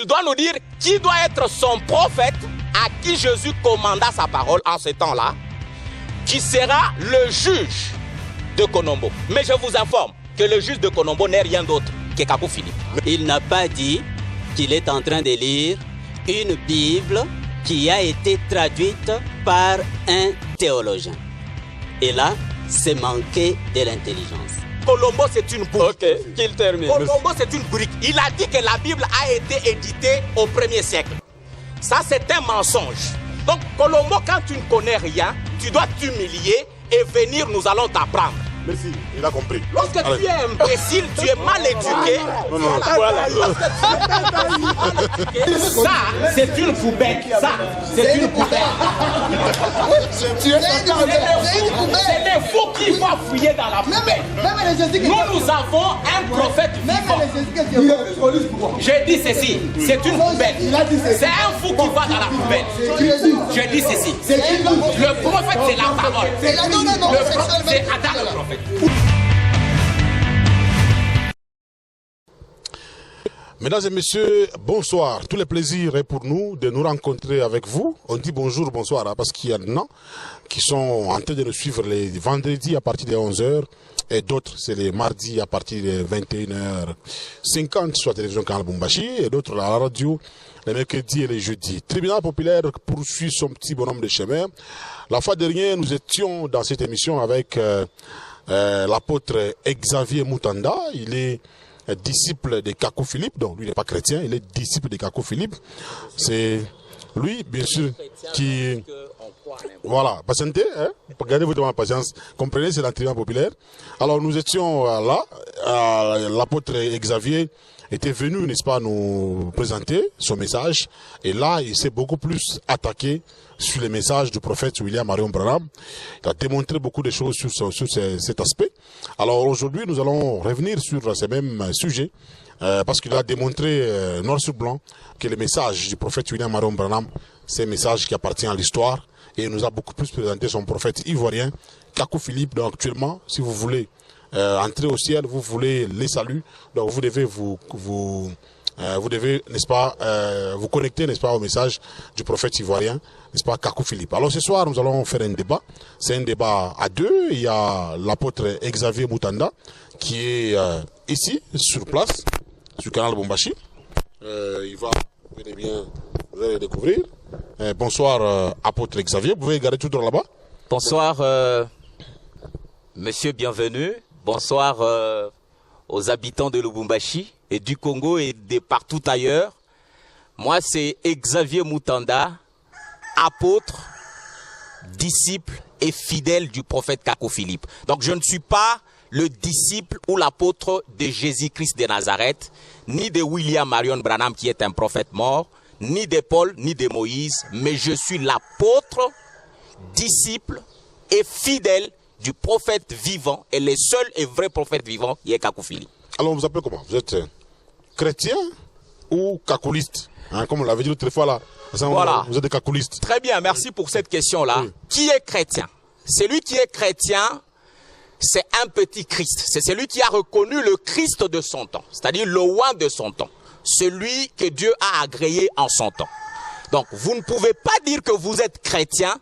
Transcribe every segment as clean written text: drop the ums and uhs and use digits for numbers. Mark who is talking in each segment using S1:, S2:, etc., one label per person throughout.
S1: Il doit nous dire qui doit être son prophète à qui Jésus commanda sa parole en ce temps-là, qui sera le juge de Konombo. Mais je vous informe que le juge de Konombo n'est rien d'autre que Kakou Philippe.
S2: Il n'a pas dit qu'il est en train de lire une Bible qui a été traduite par un théologien. Et là, c'est manquer de l'intelligence.
S1: Colombo, c'est une brique.
S2: Ok, qu'il termine.
S1: Colombo, c'est une brique. Il a dit que la Bible a été éditée au 1er siècle. Ça, c'est un mensonge. Donc, Colombo, quand tu ne connais rien, tu dois t'humilier et venir, nous allons t'apprendre.
S3: Merci, il a compris.
S1: Lorsque tu es imbécile, tu es mal éduqué. Voilà. Ça, c'est une poubelle. Ça, c'est une poubelle. C'est les fous qui vont fouiller dans la poubelle. Nous avons un prophète vivant. Je dis ceci, c'est une poubelle. C'est un fou qui va dans la poubelle. Je dis ceci. Le prophète, c'est la parole. Le prophète, c'est Adam le prophète.
S3: Mesdames et messieurs, bonsoir. Tout le plaisir est pour nous de nous rencontrer avec vous. On dit bonjour, bonsoir, hein, parce qu'il y en a qui sont en train de nous suivre les vendredis à partir de 11h et d'autres, c'est les mardis à partir de 21h50 sur la télévision Canal Bumbashi et d'autres à la radio les mercredis et les jeudis. Tribunal populaire poursuit son petit bonhomme de chemin. La fois dernière, nous étions dans cette émission avec l'apôtre Xavier Moutanda. Il est disciple de Kakou Philippe, donc lui il n'est pas chrétien, il est disciple de Kakou Philippe. C'est lui, bien sûr, qui... Voilà, patientez, hein? Gardez-vous devant la patience. Comprenez, c'est l'entraînement populaire. Alors nous étions là, l'apôtre Xavier était venu, n'est-ce pas, nous présenter son message. Et là, il s'est beaucoup plus attaqué sur les messages du prophète William Marion Branham. Il a démontré beaucoup de choses sur cet aspect. Alors aujourd'hui, nous allons revenir sur ces mêmes sujets. Parce qu'il a démontré noir sur blanc que le message du prophète William Marion Branham, c'est un message qui appartient à l'histoire. Et il nous a beaucoup plus présenté son prophète ivoirien, Kakou Philippe. Donc actuellement, si vous voulez entrer au ciel, vous voulez les saluts, donc vous devez vous devez, n'est-ce pas, vous connecter, n'est-ce pas, au message du prophète ivoirien, n'est-ce pas, Kakou Philippe. Alors ce soir, nous allons faire un débat. C'est un débat à deux. Il y a l'apôtre Xavier Moutanda qui est ici, sur place, sur Canal Bumbashi. Il va, venez bien, vous allez le découvrir. Bonsoir, apôtre Xavier. Vous pouvez garder tout droit là-bas.
S1: Bonsoir, monsieur, bienvenue. Bonsoir aux habitants de Lubumbashi et du Congo et de partout ailleurs. Moi, c'est Xavier Moutanda, apôtre, disciple et fidèle du prophète Kakou Philippe. Donc, je ne suis pas le disciple ou l'apôtre de Jésus-Christ de Nazareth, ni de William Marion Branham qui est un prophète mort, ni de Paul, ni de Moïse, mais je suis l'apôtre, disciple et fidèle du prophète vivant, et le seul et vrai prophète vivant qui est Kakou Philippe.
S3: Alors, vous vous appelez comment? Vous êtes chrétien ou kakouliste, hein, comme on l'avait dit l'autre fois là.
S1: Voilà.
S3: Vous êtes des kakoulistes.
S1: Très bien, merci pour cette question-là. Oui. Qui est chrétien? Celui qui est chrétien, c'est un petit Christ. C'est celui qui a reconnu le Christ de son temps, c'est-à-dire le roi de son temps. Celui que Dieu a agréé en son temps. Donc, vous ne pouvez pas dire que vous êtes chrétien,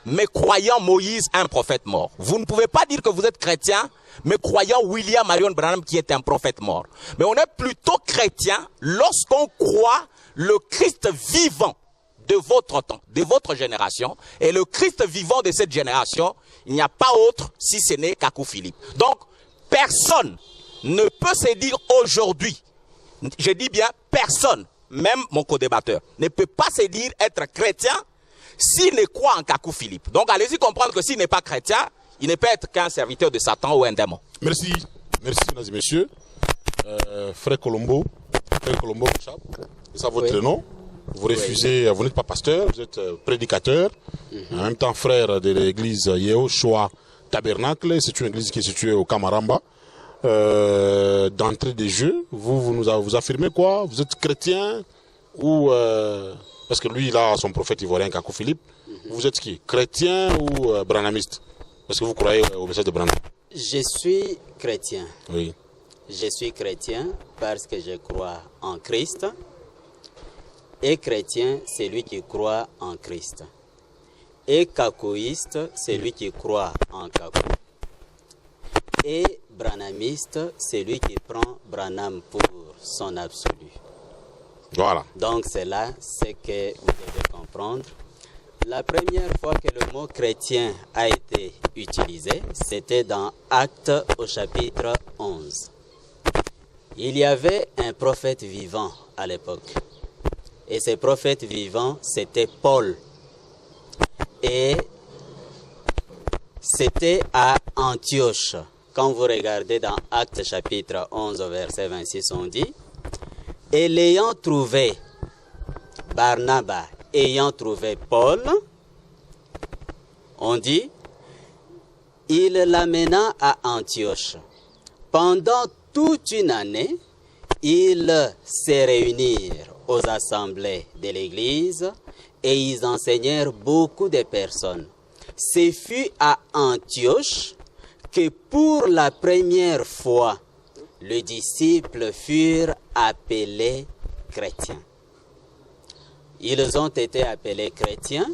S1: mais croyant Moïse, un prophète mort. Vous ne pouvez pas dire que vous êtes chrétien, mais croyant William Marion Branham qui est un prophète mort. Mais on est plutôt chrétien lorsqu'on croit le Christ vivant de votre temps, de votre génération. Et le Christ vivant de cette génération, il n'y a pas autre si ce n'est Kakou Philippe. Donc, personne ne peut se dire aujourd'hui, je dis bien personne, même mon co-débatteur, ne peut pas se dire être chrétien s'il ne croit en Kakou Philippe. Donc allez-y comprendre que s'il n'est pas chrétien, il ne peut être qu'un serviteur de Satan ou un démon.
S3: Merci, merci mesdames et messieurs. Frère Colombo, c'est ça votre nom. Vous refusez, vous n'êtes pas pasteur, vous êtes prédicateur, en même temps frère de l'église Yehoshua Tabernacle, c'est une église qui est située au Kamaramba. D'entrée des jeux, vous affirmez quoi? Vous êtes chrétien ou parce que lui il a son prophète ivoirien Kakou Philippe. Vous êtes qui? Chrétien ou branhamiste? Parce que vous croyez au message de Branham?
S2: Je suis chrétien.
S3: Oui.
S2: Je suis chrétien parce que je crois en Christ Et chrétien, c'est lui qui croit en Christ. Et kakoïste, c'est lui qui croit en Kakou. Et branhamiste, c'est lui qui prend Branham pour son absolu.
S3: Voilà.
S2: Donc c'est là ce que vous devez comprendre. La première fois que le mot chrétien a été utilisé, c'était dans Actes au chapitre 11. Il y avait un prophète vivant à l'époque. Et ce prophète vivant, c'était Paul. Et c'était à Antioche. Quand vous regardez dans Actes chapitre 11 verset 26, on dit « Et l'ayant trouvé, Barnabas ayant trouvé Paul, on dit « Il l'amena à Antioche. Pendant toute une année, ils se réunirent aux assemblées de l'Église et ils enseignèrent beaucoup de personnes. Ce fut à Antioche que pour la première fois, les disciples furent appelés chrétiens. Ils ont été appelés chrétiens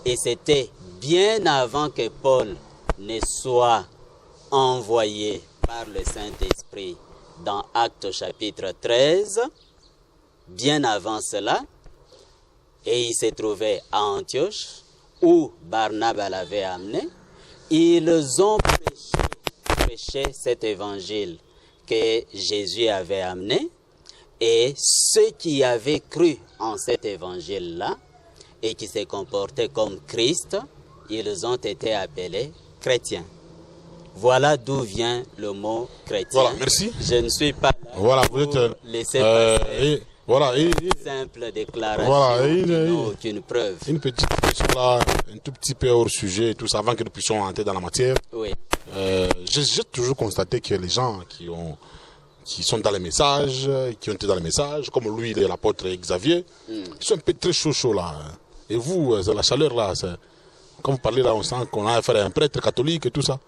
S2: et c'était bien avant que Paul ne soit envoyé par le Saint-Esprit dans Actes chapitre 13, bien avant cela, et il s'est trouvé à Antioche, où Barnabas l'avait amené. Ils ont prêché cet évangile que Jésus avait amené, et ceux qui avaient cru en cet évangile-là, et qui se comportaient comme Christ, ils ont été appelés chrétiens. Voilà d'où vient le mot chrétien.
S3: Voilà, merci.
S2: Je ne suis pas là
S3: voilà,
S2: pour
S3: vous êtes,
S2: laisser passer
S3: voilà,
S2: une simple déclaration,
S3: voilà,
S2: qui n'a aucune preuve.
S3: Une petite question là, un tout petit peu hors sujet et tout ça, avant que nous puissions entrer dans la matière.
S2: Oui.
S3: J'ai toujours constaté que les gens qui sont dans les messages, qui ont été dans les messages, comme lui, l'apôtre Xavier, ils sont un peu très chauds là. Et vous, la chaleur là, quand vous parlez là, on sent qu'on a affaire à un prêtre catholique et tout ça.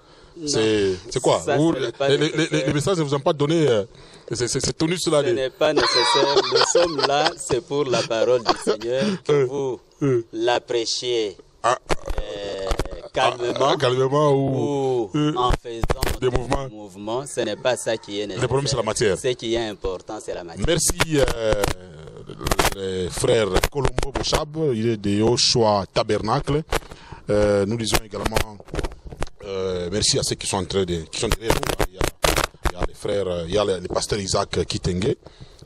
S3: C'est quoi
S2: ça,
S3: vous,
S2: les
S3: messages ne vous ont pas donné c'est tonus là.
S2: Ce n'est pas nécessaire. Nous sommes là, c'est pour la parole du Seigneur, que vous la prêchiez
S3: calmement
S2: ou en faisant
S3: des
S2: mouvements. Ce n'est pas ça qui est nécessaire.
S3: Le problème, c'est la matière.
S2: Ce qui est important, c'est la matière.
S3: Merci, le frère Colombo Bouchab, il est de Yoshua Tabernacle. Nous disons également merci à ceux qui sont derrière nous. Il y a les frères, il y a le pasteur Isaac Kitenge.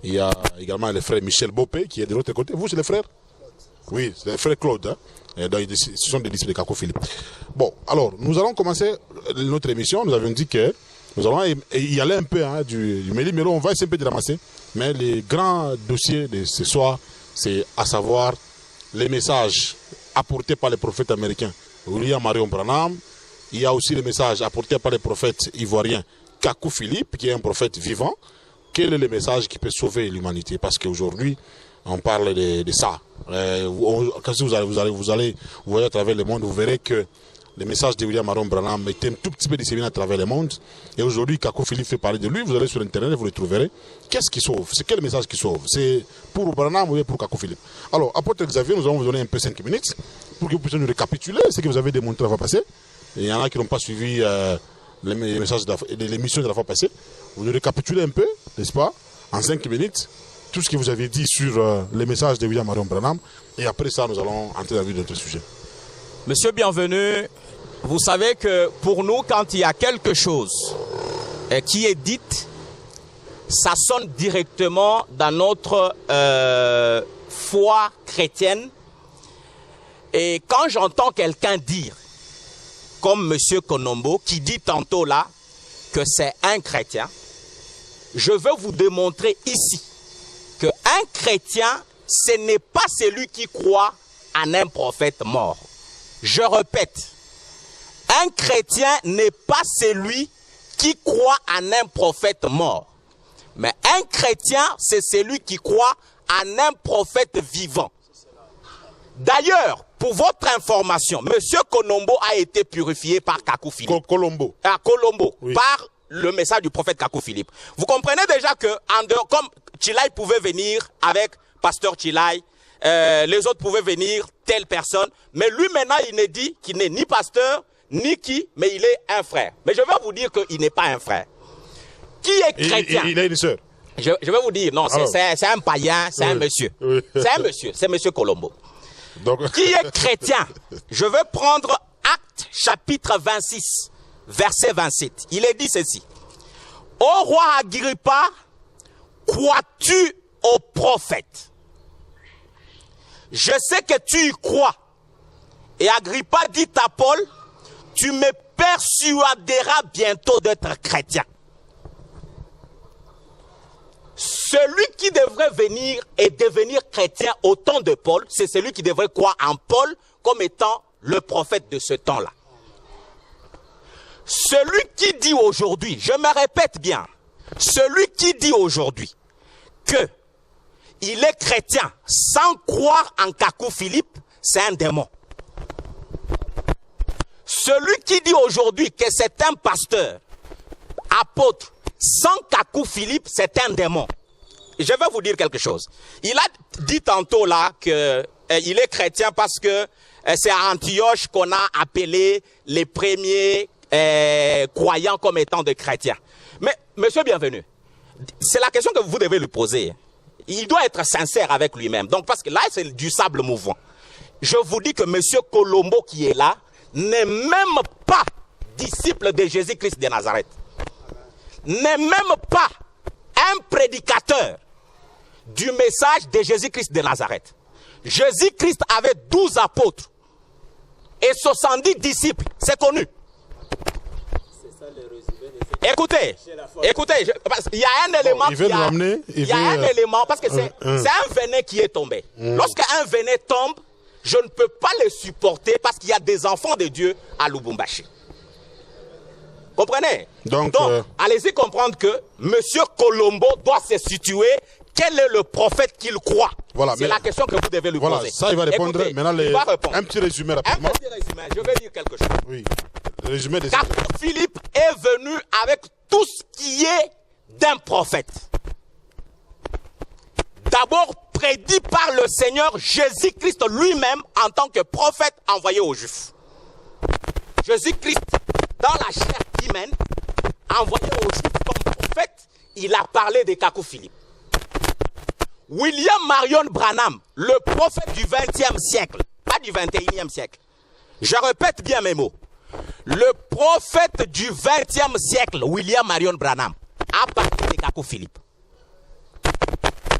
S3: Il y a également le frère Michel Bopé qui est de l'autre côté. Vous, c'est les frères? Oui, c'est le frère Claude. Hein? Ce sont des disciples de Kakou Philippe. Bon, alors, nous allons commencer notre émission. Nous avions dit que nous allons y aller un peu du méli-mélo. On va essayer un peu de ramasser. Mais les grands dossiers de ce soir, c'est à savoir les messages apportés par les prophètes américains. William Marion Branham. Il y a aussi les messages apportés par les prophètes ivoiriens. Kakou Philippe, qui est un prophète vivant. Quel est le message qui peut sauver l'humanité? Parce qu'aujourd'hui, on parle de ça. Quand vous allez voyager à travers le monde, vous verrez que le message de William Marion Branham était un tout petit peu disséminé à travers le monde. Et aujourd'hui, Kakou Philippe fait parler de lui. Vous allez sur Internet, vous le trouverez. Qu'est-ce qui sauve? C'est quel message qui sauve? C'est pour Branham ou pour Kakou Philippe? Alors, apôtre Xavier, nous allons vous donner un peu 5 minutes pour que vous puissiez nous récapituler ce que vous avez démontré la fois passée. Et il y en a qui n'ont pas suivi les messages de l'émission de la fois passée. Vous nous récapitulez un peu, n'est-ce pas, en 5 minutes, tout ce que vous avez dit sur les messages de William Marion Branham. Et après ça, nous allons entrer dans le vif de notre sujet.
S1: Monsieur Bienvenu, vous savez que pour nous, quand il y a quelque chose qui est dit, ça sonne directement dans notre foi chrétienne. Et quand j'entends quelqu'un dire, comme Monsieur Konombo, qui dit tantôt là que c'est un chrétien, je veux vous démontrer ici qu'un chrétien, ce n'est pas celui qui croit en un prophète mort. Je répète, un chrétien n'est pas celui qui croit en un prophète mort. Mais un chrétien, c'est celui qui croit en un prophète vivant. D'ailleurs, pour votre information, Monsieur Konombo a été purifié par Kakou Philippe.
S3: Colombo.
S1: Oui. Par le message du prophète Kakou Philippe. Vous comprenez déjà que, comme Chilai pouvait venir avec pasteur Chilai, les autres pouvaient venir, telle personne. Mais lui maintenant, il ne dit qu'il n'est ni pasteur, ni qui, mais il est un frère. Mais je vais vous dire qu'il n'est pas un frère. Qui est chrétien?
S3: Il a une sœur.
S1: Je vais vous dire, non, c'est un païen, c'est un monsieur.
S3: Oui.
S1: C'est monsieur Colombo.
S3: Donc...
S1: Qui est chrétien? Je vais prendre Actes chapitre 26, verset 27. Il est dit ceci. Ô roi Agrippa, crois-tu au prophète? Je sais que tu y crois. Et Agrippa dit à Paul, tu me persuaderas bientôt d'être chrétien. Celui qui devrait venir et devenir chrétien au temps de Paul, c'est celui qui devrait croire en Paul comme étant le prophète de ce temps-là. Celui qui dit aujourd'hui, je me répète bien, celui qui dit aujourd'hui que il est chrétien sans croire en Kakou Philippe, c'est un démon. Celui qui dit aujourd'hui que c'est un pasteur, apôtre, sans Kakou Philippe, c'est un démon. Je vais vous dire quelque chose. Il a dit tantôt là que il est chrétien parce que c'est à Antioche qu'on a appelé les premiers croyants comme étant des chrétiens. Mais, monsieur bienvenu, c'est la question que vous devez lui poser. Il doit être sincère avec lui-même. Donc, parce que là, c'est du sable mouvant. Je vous dis que monsieur Colombo qui est là n'est même pas disciple de Jésus-Christ de Nazareth. N'est même pas un prédicateur du message de Jésus-Christ de Nazareth. Jésus-Christ avait 12 apôtres et 70 disciples. C'est connu. Écoutez, il y a un élément un élément, parce que c'est un venin qui est tombé. Lorsqu'un venin tombe, je ne peux pas le supporter parce qu'il y a des enfants de Dieu à Lubumbashi. Comprenez? Donc allez-y comprendre que monsieur Colombo doit se situer. Quel est le prophète qu'il croit? Voilà, c'est la question que vous devez lui poser.
S3: Ça, il va répondre.
S1: Écoutez,
S3: maintenant, un petit résumé rapidement.
S1: Un petit résumé, je vais dire quelque chose.
S3: Oui, le résumé des...
S1: Car Philippe est venu avec tout ce qui est d'un prophète. D'abord prédit par le Seigneur Jésus-Christ lui-même en tant que prophète envoyé aux Juifs. Jésus-Christ, dans la chair humaine, envoyé aux Juifs comme prophète, il a parlé de Kakou Philippe. William Marion Branham, le prophète du 20e siècle, pas du 21e siècle. Je répète bien mes mots. Le prophète du 20e siècle, William Marion Branham, a parlé de Kakou Philippe.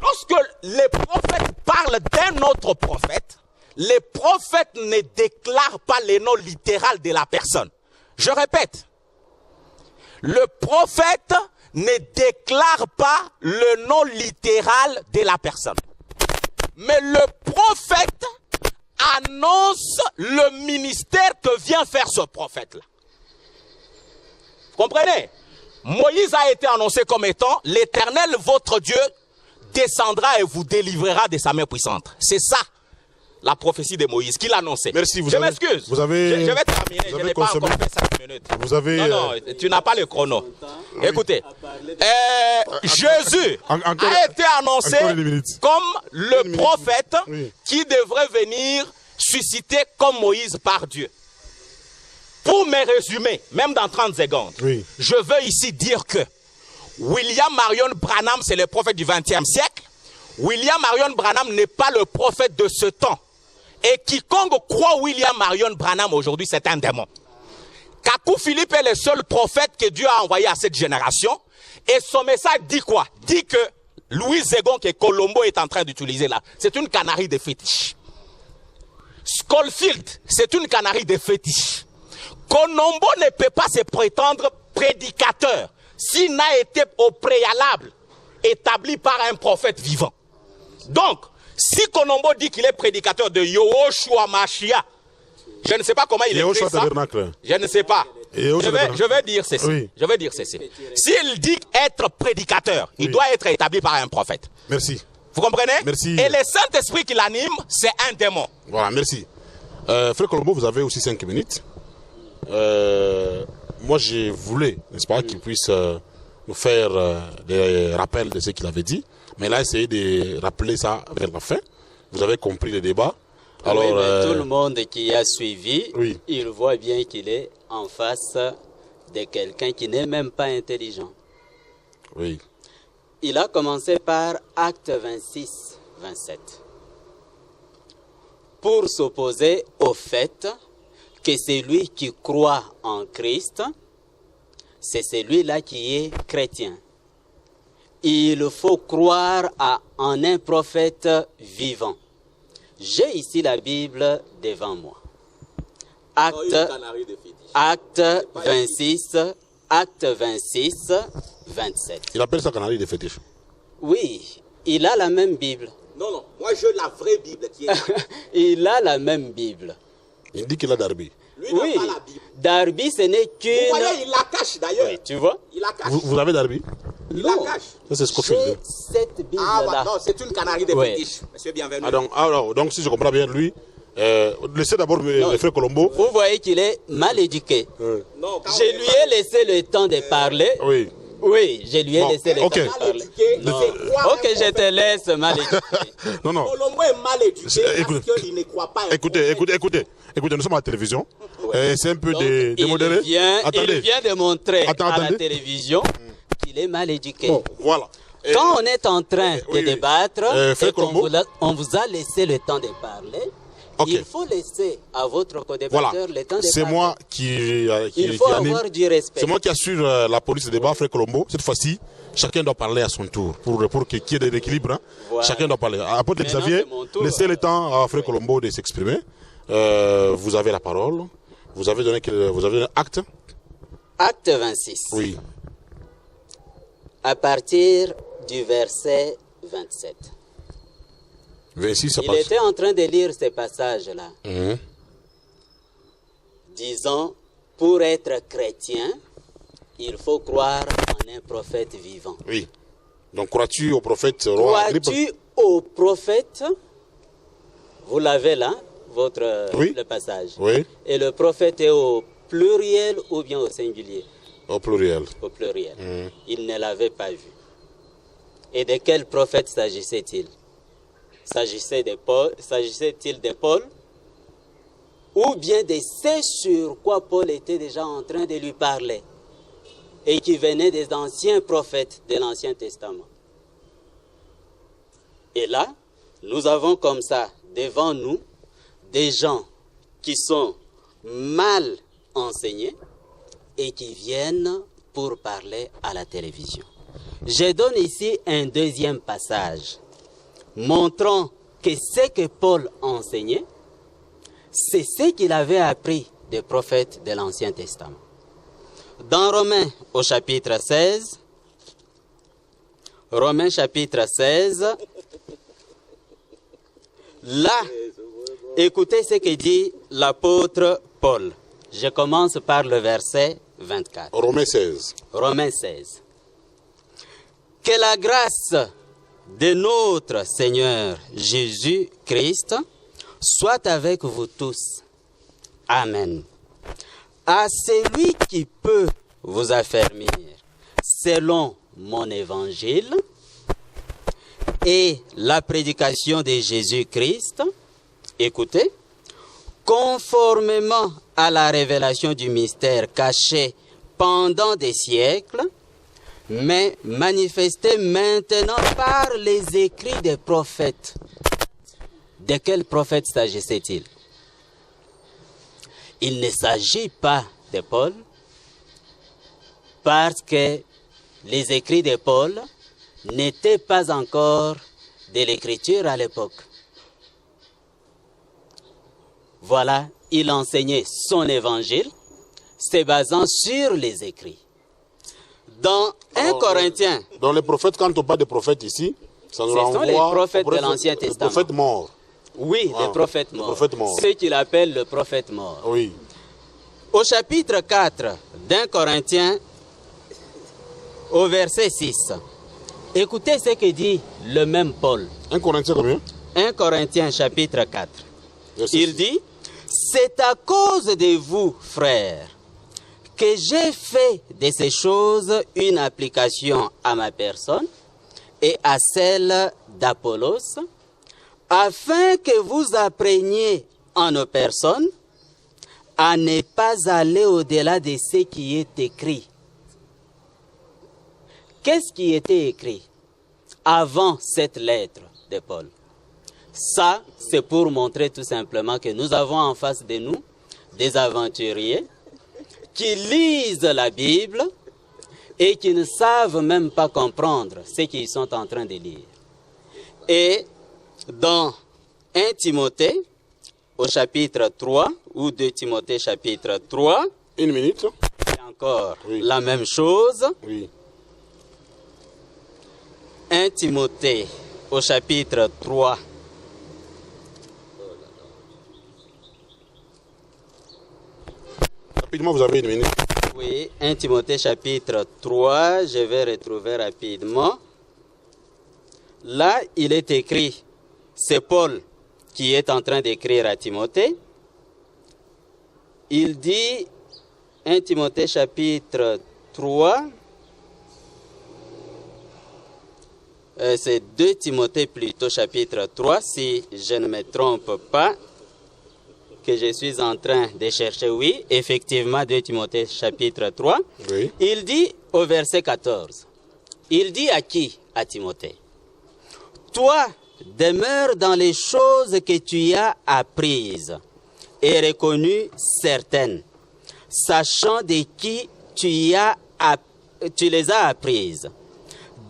S1: Lorsque les prophètes parlent d'un autre prophète, les prophètes ne déclarent pas le nom littéral de la personne. Je répète. Le prophète ne déclare pas le nom littéral de la personne. Mais le prophète annonce le ministère que vient faire ce prophète-là. Vous comprenez? Moïse a été annoncé comme étant l'Éternel, votre Dieu, descendra et vous délivrera de sa main puissante. C'est ça, la prophétie de Moïse qu'il annonçait.
S3: Merci,
S1: je m'excuse.
S3: Vous avez...
S1: Je vais terminer, je n'ai pas encore fait 5 minutes.
S3: Vous avez...
S1: Non, tu n'as pas le chrono. Écoutez, Jésus a été annoncé comme le prophète qui devrait venir susciter comme Moïse par Dieu. Pour me résumer, même dans 30 secondes, je veux ici dire que William Marion Branham, c'est le prophète du 20e siècle. William Marion Branham n'est pas le prophète de ce temps. Et quiconque croit William Marion Branham aujourd'hui, c'est un démon. Kakou Philippe est le seul prophète que Dieu a envoyé à cette génération. Et son message dit quoi? Dit que Louis Zegon que Colombo est en train d'utiliser là, c'est une canarie de fétiche. Schofield, c'est une canarie de fétiche. Colombo ne peut pas se prétendre prédicateur s'il n'a été au préalable établi par un prophète vivant. Donc, si Colombo dit qu'il est prédicateur de Yahushua Mashiach, je ne sais pas comment il est fait ça. Je ne sais pas. Je vais dire ceci. Oui. Je vais dire ceci. S'il dit être prédicateur, il doit être établi par un prophète.
S3: Merci.
S1: Vous comprenez?
S3: Merci.
S1: Et le Saint-Esprit qui l'anime, c'est un démon.
S3: Voilà, merci. Frère Colombo, vous avez aussi 5 minutes. Moi, je voulais, n'est-ce pas, qu'il puisse nous faire des rappels de ce qu'il avait dit. Mais là, essayez de rappeler ça vers la fin. Vous avez compris le débat. Alors,
S2: oui, mais tout le monde qui a suivi,
S3: oui.
S2: il voit bien qu'il est en face de quelqu'un qui n'est même pas intelligent.
S3: Oui.
S2: Il a commencé par Acte 26, 27. Pour s'opposer au fait que celui qui croit en Christ, c'est celui-là qui est chrétien. Il faut croire en un prophète vivant. J'ai ici la Bible devant moi. Acte 26, 27.
S3: Il appelle ça canari de fétiche.
S2: Oui, il a la même Bible.
S1: Non, moi j'ai la vraie Bible qui est...
S2: Il a la même Bible.
S3: Il dit qu'il a Darby.
S1: Lui n'a
S2: Oui,
S1: pas la Bible.
S2: Darby, ce n'est
S1: Vous
S2: qu'une...
S1: voyez, il la cache d'ailleurs.
S2: Oui, tu vois?
S1: Il la cache.
S3: Vous avez Darby?
S1: Il la cache.
S3: Ça, c'est Scofield.
S2: J'ai cette Bible-là.
S1: Ah, bah, non, c'est une canarie de
S2: Ouais.
S1: fétiche. Monsieur, bienvenue.
S3: Donc, si je comprends bien, lui, laissez d'abord le frère Colombo.
S2: Vous voyez qu'il est mal éduqué.
S1: Non, quand
S2: Je lui ai laissé le temps de parler.
S3: Oui.
S2: Oui, je lui ai
S3: Bon,
S2: laissé le
S3: ok.
S2: temps de
S1: mal
S2: parler.
S1: éduqué,
S2: Non.
S1: c'est quoi
S2: Ok, je te laisse mal éduqué.
S3: Non.
S1: Colombo est mal éduqué
S3: Écoute.
S1: parce qu'il ne croit pas.
S3: Écoutez, nous sommes à la télévision. C'est un peu
S2: Donc,
S3: démodéré.
S2: il vient de montrer à la
S3: Attendez.
S2: télévision qu'il est mal éduqué.
S3: Bon, voilà.
S2: Quand on est en train de
S3: oui.
S2: débattre
S3: Frère
S2: et qu'on
S3: Colombo.
S2: on vous a laissé le temps de parler,
S3: Ok.
S2: il faut laisser à votre
S3: Voilà.
S2: co-débatteur le temps de
S3: C'est
S2: parler.
S3: moi qui
S2: Il faut
S3: anime.
S2: avoir du respect.
S3: C'est moi qui assure la police de débat, frère Colombo. Cette fois-ci, chacun doit parler à son tour pour qu'il y ait de l'équilibre. Hein.
S2: Voilà.
S3: Chacun doit parler. Apôtre
S2: Maintenant,
S3: Xavier,
S2: c'est mon tour.
S3: laissez le temps à frère Colombo de s'exprimer. Vous avez la parole. Vous avez donné acte.
S2: Acte 26.
S3: Oui.
S2: À partir du verset 27.
S3: 26, ça
S2: Il
S3: passe.
S2: était en train de lire ces passages-là,
S3: Mhm.
S2: disant, pour être chrétien, il faut croire en un prophète vivant.
S3: Oui. Donc, crois-tu au prophète roi Agrippe?
S2: Crois-tu au prophète? Vous l'avez là,
S3: Oui.
S2: le passage.
S3: Oui,
S2: Et le prophète est au pluriel ou bien au singulier?
S3: au pluriel.
S2: Au pluriel.
S3: Mhm.
S2: Il ne l'avait pas vu. Et de quel prophète s'agissait-il? S'agissait-il de Paul? Ou bien de ce sur quoi Paul était déjà en train de lui parler et qui venait des anciens prophètes de l'Ancien Testament? Et là, nous avons comme ça devant nous des gens qui sont mal enseignés et qui viennent pour parler à la télévision. Je donne ici un deuxième passage montrant que ce que Paul enseignait, c'est ce qu'il avait appris des prophètes de l'Ancien Testament. Dans Romains au chapitre 16, Romains chapitre 16, là, écoutez ce que dit l'apôtre Paul. Je commence par le verset 24.
S3: Romains 16.
S2: Romains 16. Que la grâce de notre Seigneur Jésus-Christ soit avec vous tous. Amen. À celui qui peut vous affermir selon mon évangile et la prédication de Jésus-Christ, écoutez, conformément à la révélation du mystère caché pendant des siècles, mais manifesté maintenant par les écrits des prophètes. De quels prophètes s'agissait-il? Il ne s'agit pas de Paul, parce que les écrits de Paul n'étaient pas encore de l'écriture à l'époque. Voilà, il enseignait son évangile, se basant sur les écrits. Dans 1 Corinthiens,
S3: Dans les prophètes, quand on parle de prophètes ici, ça nous
S2: Ce sont
S3: renvoie
S2: les prophètes
S3: aux
S2: de l'Ancien Testament.
S3: Les prophètes morts.
S2: oui,
S3: Ah,
S2: les prophètes
S3: les
S2: morts,
S3: prophètes morts.
S2: ceux qu'il appelle le prophète mort.
S3: Oui.
S2: Au chapitre 4 d'1 Corinthiens, au verset 6, écoutez ce que dit le même Paul.
S3: 1 Corinthiens combien?
S2: 1 Corinthiens chapitre 4.
S3: Verset
S2: Il
S3: 6.
S2: dit, c'est à cause de vous, frères, que j'ai fait de ces choses une application à ma personne et à celle d'Apollos, afin que vous appreniez en nos personnes à ne pas aller au-delà de ce qui est écrit. Qu'est-ce qui était écrit avant cette lettre de Paul? Ça, c'est pour montrer tout simplement que nous avons en face de nous des aventuriers qui lisent la Bible et qui ne savent même pas comprendre ce qu'ils sont en train de lire. Et dans 1 Timothée, au chapitre 3, ou 2 Timothée chapitre 3,
S3: Une minute.
S2: c'est encore la même chose.
S3: Oui.
S2: 1 Timothée, au chapitre 3,
S3: Rapidement, vous avez une minute.
S2: oui, 1 Timothée chapitre 3, je vais retrouver rapidement. Là, il est écrit, c'est Paul qui est en train d'écrire à Timothée. Il dit, 1 Timothée chapitre 3, c'est 2 Timothée plutôt chapitre 3, si je ne me trompe pas, que je suis en train de chercher, oui, effectivement, 2 Timothée chapitre 3.
S3: Oui.
S2: Il dit au verset 14, il dit à qui? À Timothée. Toi, demeure dans les choses que tu as apprises et reconnues certaines, sachant de qui tu les as apprises.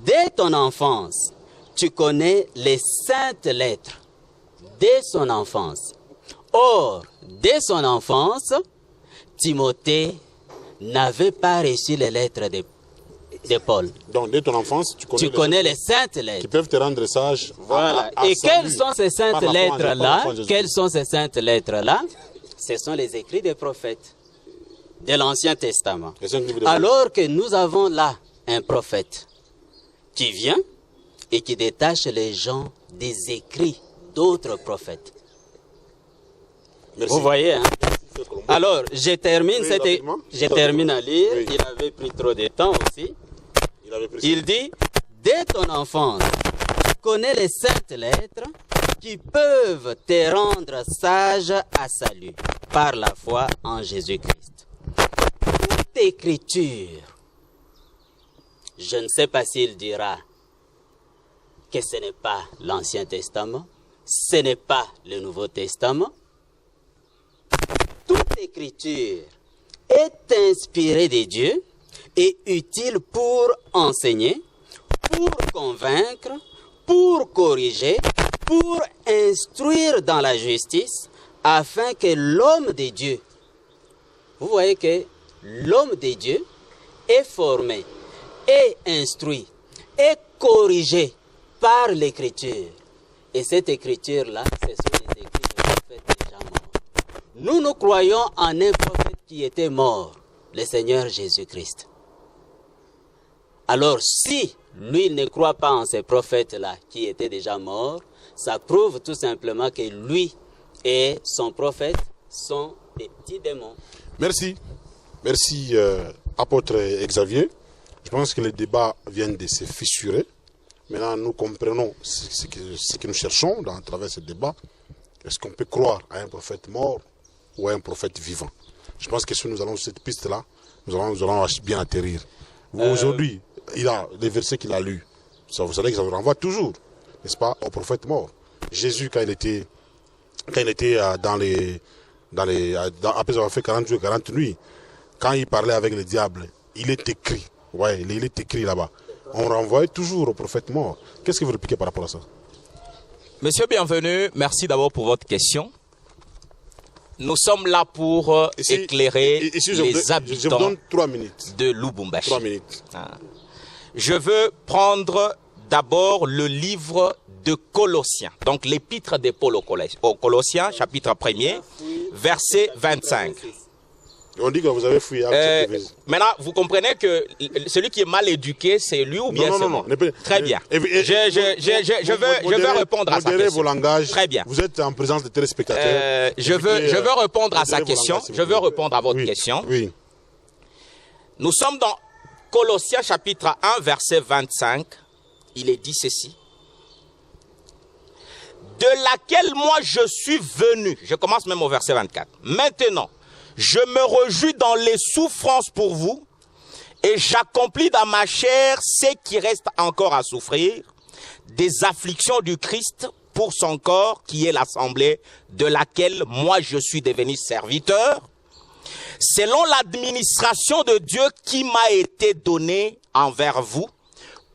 S2: Dès ton enfance, tu connais les saintes lettres. Dès son enfance. Or, dès son enfance, Timothée n'avait pas reçu les lettres de Paul.
S3: Donc, dès ton enfance, tu
S2: connais les saintes lettres.
S3: qui peuvent te rendre sage.
S2: Voilà. Et quelles sont ces saintes lettres-là? Quelles sont ces saintes lettres-là? Ce sont les écrits des prophètes de l'Ancien Testament. Alors que nous avons là un prophète qui vient et qui détache les gens des écrits d'autres prophètes.
S3: Merci.
S2: Vous voyez, hein? Alors, je termine à lire.
S3: Oui.
S2: Il avait pris trop de temps aussi. Il dit, dès ton enfance, tu connais les saintes lettres qui peuvent te rendre sage à salut par la foi en Jésus-Christ. Toute écriture, je ne sais pas s'il dira que ce n'est pas l'Ancien Testament, ce n'est pas le Nouveau Testament. Toute écriture est inspirée de Dieu et utile pour enseigner, pour convaincre, pour corriger, pour instruire dans la justice, afin que l'homme de Dieu, vous voyez que l'homme de Dieu est formé, est instruit, est corrigé par l'écriture. Et cette écriture-là, ce sont les écrits de prophètes déjà morts. Nous croyons en un prophète qui était mort, le Seigneur Jésus-Christ. Alors si lui ne croit pas en ces prophètes-là qui étaient déjà morts, ça prouve tout simplement que lui et son prophète sont des petits démons.
S3: Merci. Merci, apôtre Xavier. Je pense que les débats viennent de se fissurer. Maintenant, nous comprenons ce que nous cherchons à travers ce débat. Est-ce qu'on peut croire à un prophète mort ou à un prophète vivant? Je pense que si nous allons sur cette piste-là, nous allons bien atterrir. Aujourd'hui, il a les versets qu'il a lus. Vous savez que ça nous renvoie toujours, n'est-ce pas, au prophète mort. Jésus, quand il était après avoir fait 40 jours et 40 nuits, quand il parlait avec le diable, il est écrit. Ouais, il est écrit là-bas. On renvoie toujours au prophète mort. Qu'est-ce que vous répliquez par rapport à ça?
S1: Monsieur Bienvenu, merci d'abord pour votre question. Nous sommes là pour éclairer les habitants
S3: je vous donne 3 minutes.
S1: de Lubumbashi.
S3: 3 minutes.
S1: Je veux prendre d'abord le livre de Colossiens, donc l'épître de Paul aux Colossiens, chapitre 1er, verset 25.
S3: On dit que vous avez fouillé.
S1: Maintenant, vous comprenez que celui qui est mal éduqué, c'est lui ou bien c'est moi? Très bien. Je veux répondre à sa question.
S3: Vos langages.
S1: Très bien.
S3: Vous êtes en présence de téléspectateurs.
S1: Je veux répondre à sa question. Je veux répondre à votre question.
S3: Oui.
S1: Nous sommes dans Colossiens chapitre 1, verset 25. Il est dit ceci. De laquelle moi je suis venu. Je commence même au verset 24. Maintenant, je me réjouis dans les souffrances pour vous et j'accomplis dans ma chair ce qui reste encore à souffrir, des afflictions du Christ pour son corps qui est l'assemblée de laquelle moi je suis devenu serviteur, selon l'administration de Dieu qui m'a été donnée envers vous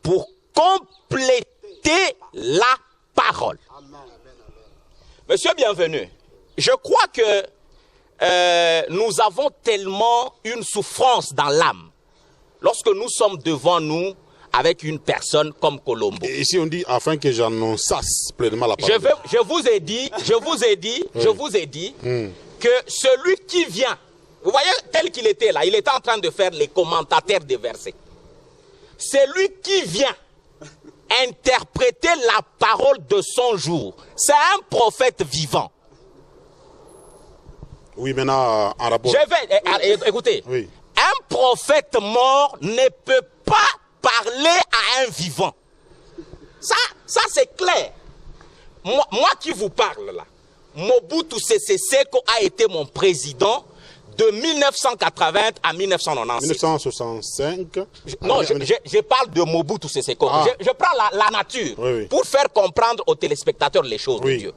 S1: pour compléter la parole. Monsieur bienvenu, je crois que nous avons tellement une souffrance dans l'âme lorsque nous sommes devant nous avec une personne comme Colombo.
S3: Et ici on dit afin que j'annonçasse pleinement la parole.
S1: Je vous ai dit que celui qui vient, vous voyez tel qu'il était là, il était en train de faire les commentateurs des versets. Celui qui vient interpréter la parole de son jour, c'est un prophète vivant.
S3: Oui, maintenant en rapport.
S1: Écoutez,
S3: oui.
S1: Un prophète mort ne peut pas parler à un vivant. Ça c'est clair. Moi qui vous parle là, Mobutu Sese Seko a été mon président de 1980 à 1996.
S3: 1965.
S1: Non, je parle de Mobutu Sese Seko. Je prends la nature pour faire comprendre aux téléspectateurs les choses de Dieu.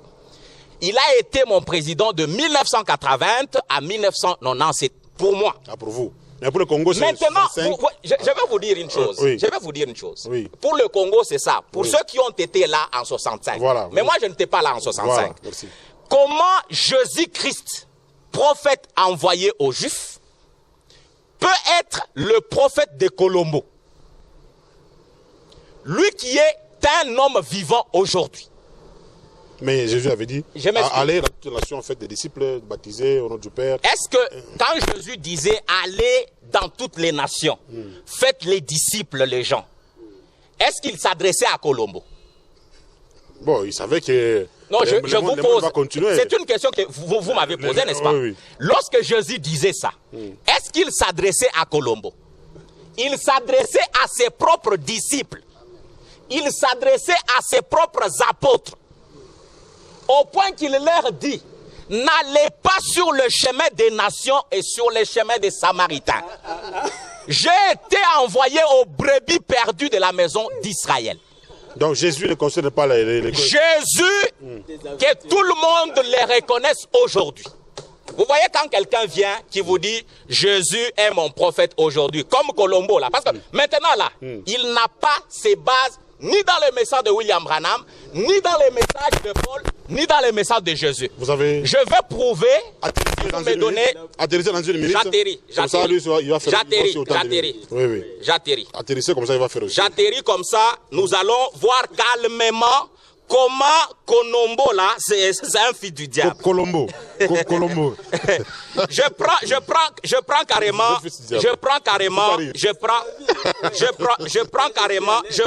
S1: Il a été mon président de 1980 à 1997 pour moi.
S3: Ah, pour vous. Mais pour le Congo, c'est
S1: maintenant, je vais vous dire une chose. Je vais vous dire une chose. Pour le Congo, c'est ça. Pour ceux qui ont été là en 65.
S3: Voilà,
S1: mais moi, je n'étais pas là en 65.
S3: Voilà, merci.
S1: Comment Jésus-Christ, prophète envoyé aux Juifs, peut être le prophète de Colombo? Lui qui est un homme vivant aujourd'hui.
S3: Mais Jésus avait dit, allez dans toute la nation, faites des disciples, baptisés au nom du Père.
S1: Est-ce que quand Jésus disait, allez dans toutes les nations, faites les disciples les gens, est-ce qu'il s'adressait à Colombo?
S3: Bon, il savait que
S1: non, je vous pose, c'est une question que vous m'avez posée, n'est-ce pas?
S3: Oui.
S1: Lorsque Jésus disait ça, est-ce qu'il s'adressait à Colombo? Il s'adressait à ses propres disciples. Il s'adressait à ses propres apôtres. Au point qu'il leur dit, n'allez pas sur le chemin des nations et sur le chemin des Samaritains. J'ai été envoyé aux brebis perdues de la maison d'Israël.
S3: Donc Jésus ne concerne pas les...
S1: Jésus, que tout le monde les reconnaisse aujourd'hui. Vous voyez quand quelqu'un vient qui vous dit « Jésus est mon prophète aujourd'hui », comme Colombo là, parce que maintenant là, il n'a pas ses bases ni dans les messages de William Branham, ni dans les messages de Paul, ni dans les messages de Jésus.
S3: Vous avez...
S1: Je vais prouver, si vous me donnez...
S3: Atterrissez dans une minute.
S1: J'atterris.
S3: Atterrissez comme ça, il va faire aussi.
S1: J'atterris comme ça, nous allons voir calmement comment Colombo là, c'est un fils du diable.
S3: Colombo. Colombo.
S1: Je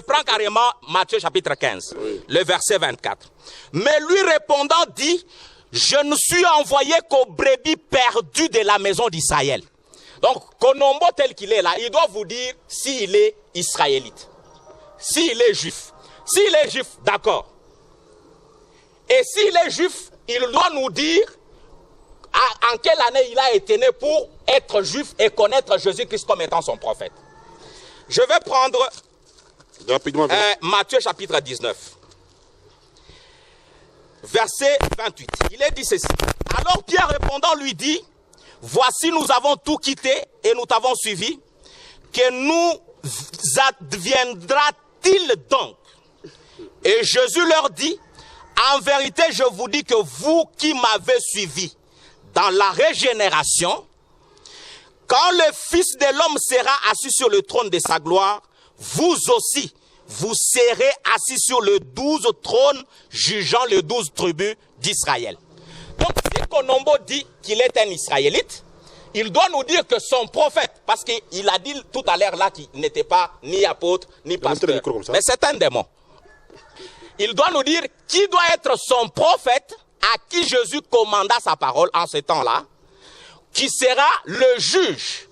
S1: prends carrément Matthieu chapitre 15, le verset 24. Mais lui répondant dit, je ne suis envoyé qu'aux brebis perdues de la maison d'Israël. Donc, Colombo tel qu'il est là, il doit vous dire s'il est israélite, s'il est juif. S'il est juif, d'accord. Et s'il est juif, il doit nous dire en quelle année il a été né pour être juif et connaître Jésus-Christ comme étant son prophète. Je vais prendre Matthieu chapitre 19, verset 28. Il est dit ceci. Alors Pierre répondant lui dit, voici nous avons tout quitté et nous t'avons suivi. Que nous adviendra-t-il donc? Et Jésus leur dit, en vérité, je vous dis que vous qui m'avez suivi dans la régénération, quand le Fils de l'homme sera assis sur le trône de sa gloire, vous aussi, vous serez assis sur le 12 trône, jugeant les 12 tribus d'Israël. Donc, si Colombo dit qu'il est un Israélite, il doit nous dire que son prophète, parce qu'il a dit tout à l'heure là qu'il n'était pas ni apôtre, ni pasteur, mais c'est un démon. Il doit nous dire qui doit être son prophète à qui Jésus commanda sa parole en ce temps-là, qui sera le juge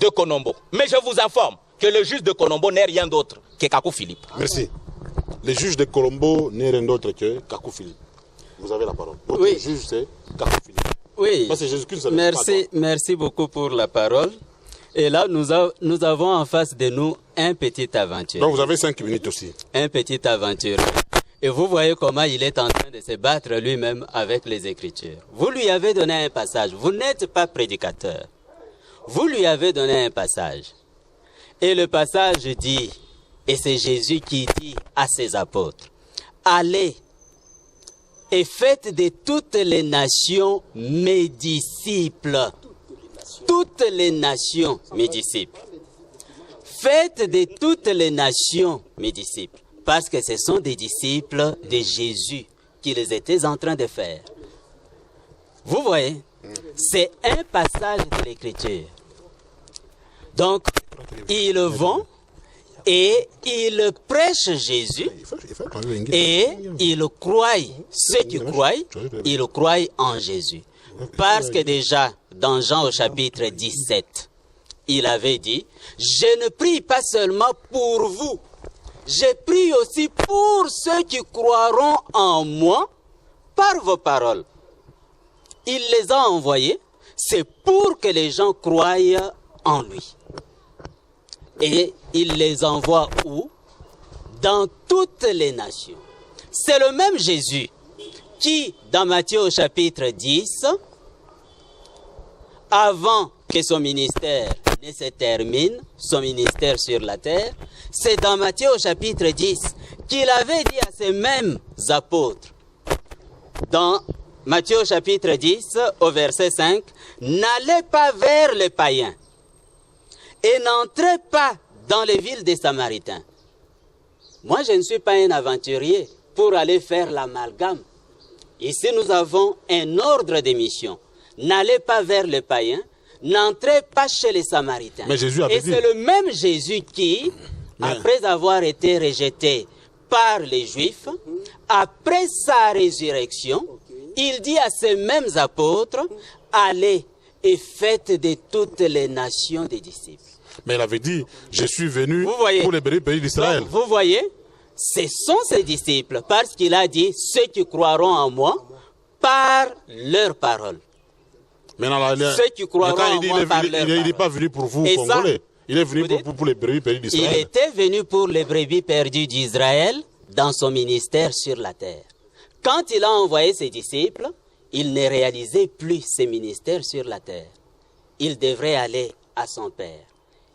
S1: de Konombo. Mais je vous informe que le juge de Konombo n'est rien d'autre que Kakou Philippe.
S3: Merci. Le juge de Colombo n'est rien d'autre que Kakou Philippe. Vous avez la parole. Votre
S2: Oui.
S3: juge, c'est Kakou Philippe.
S2: Oui,
S3: Parce que Jésus-Christ, ça ne fait pas
S2: merci, merci beaucoup pour la parole. Et là, nous avons en face de nous un petit aventurier.
S3: Donc vous avez 5 minutes aussi.
S2: Un petit aventurier. Et vous voyez comment il est en train de se battre lui-même avec les Écritures. Vous lui avez donné un passage. Vous n'êtes pas prédicateur. Vous lui avez donné un passage. Et le passage dit, et c'est Jésus qui dit à ses apôtres, allez et faites de toutes les nations mes disciples. Toutes les nations mes disciples. Faites de toutes les nations mes disciples. Parce que ce sont des disciples de Jésus qu'ils étaient en train de faire. Vous voyez, c'est un passage de l'Écriture. Donc, ils vont et ils prêchent Jésus et ils croient, ceux qui croient, ils croient en Jésus. Parce que déjà, dans Jean au chapitre 17, il avait dit, je ne prie pas seulement pour vous, je prie aussi pour ceux qui croiront en moi par vos paroles. Il les a envoyés, c'est pour que les gens croient en lui. Et il les envoie où? Dans toutes les nations. C'est le même Jésus qui, dans Matthieu au chapitre 10, avant que son ministère ne se termine, son ministère sur la terre, c'est dans Matthieu au chapitre 10 qu'il avait dit à ces mêmes apôtres, dans Matthieu au chapitre 10, au verset 5, « N'allez pas vers les païens et n'entrez pas dans les villes des Samaritains. » Moi, je ne suis pas un aventurier pour aller faire l'amalgame. Ici, nous avons un ordre de mission. N'allez pas vers les païens, n'entrez pas chez les Samaritains.
S3: Mais Jésus avait
S2: Et
S3: dit.
S2: c'est le même Jésus qui, après avoir été rejeté par les Juifs, après sa résurrection, il dit à ces mêmes apôtres, allez et faites de toutes les nations des disciples.
S3: Mais il avait dit, je suis venu
S2: Vous voyez.
S3: pour libérer le pays d'Israël.
S2: Donc, vous voyez, ce sont ses disciples, parce qu'il a dit, ceux qui croiront en moi, par leur parole.
S3: Maintenant,
S2: Ceux qui croiront
S3: quand
S2: en moi par leur
S3: il n'est
S2: parole.
S3: pas venu pour vous,
S2: Et
S3: Congolais.
S2: ça,
S3: Il est venu
S2: vous dites,
S3: pour libérer le pays
S2: il
S3: d'Israël.
S2: était venu pour les brebis perdues d'Israël dans son ministère sur la terre. Quand il a envoyé ses disciples, il ne réalisait plus ses ministères sur la terre. Il devrait aller à son Père.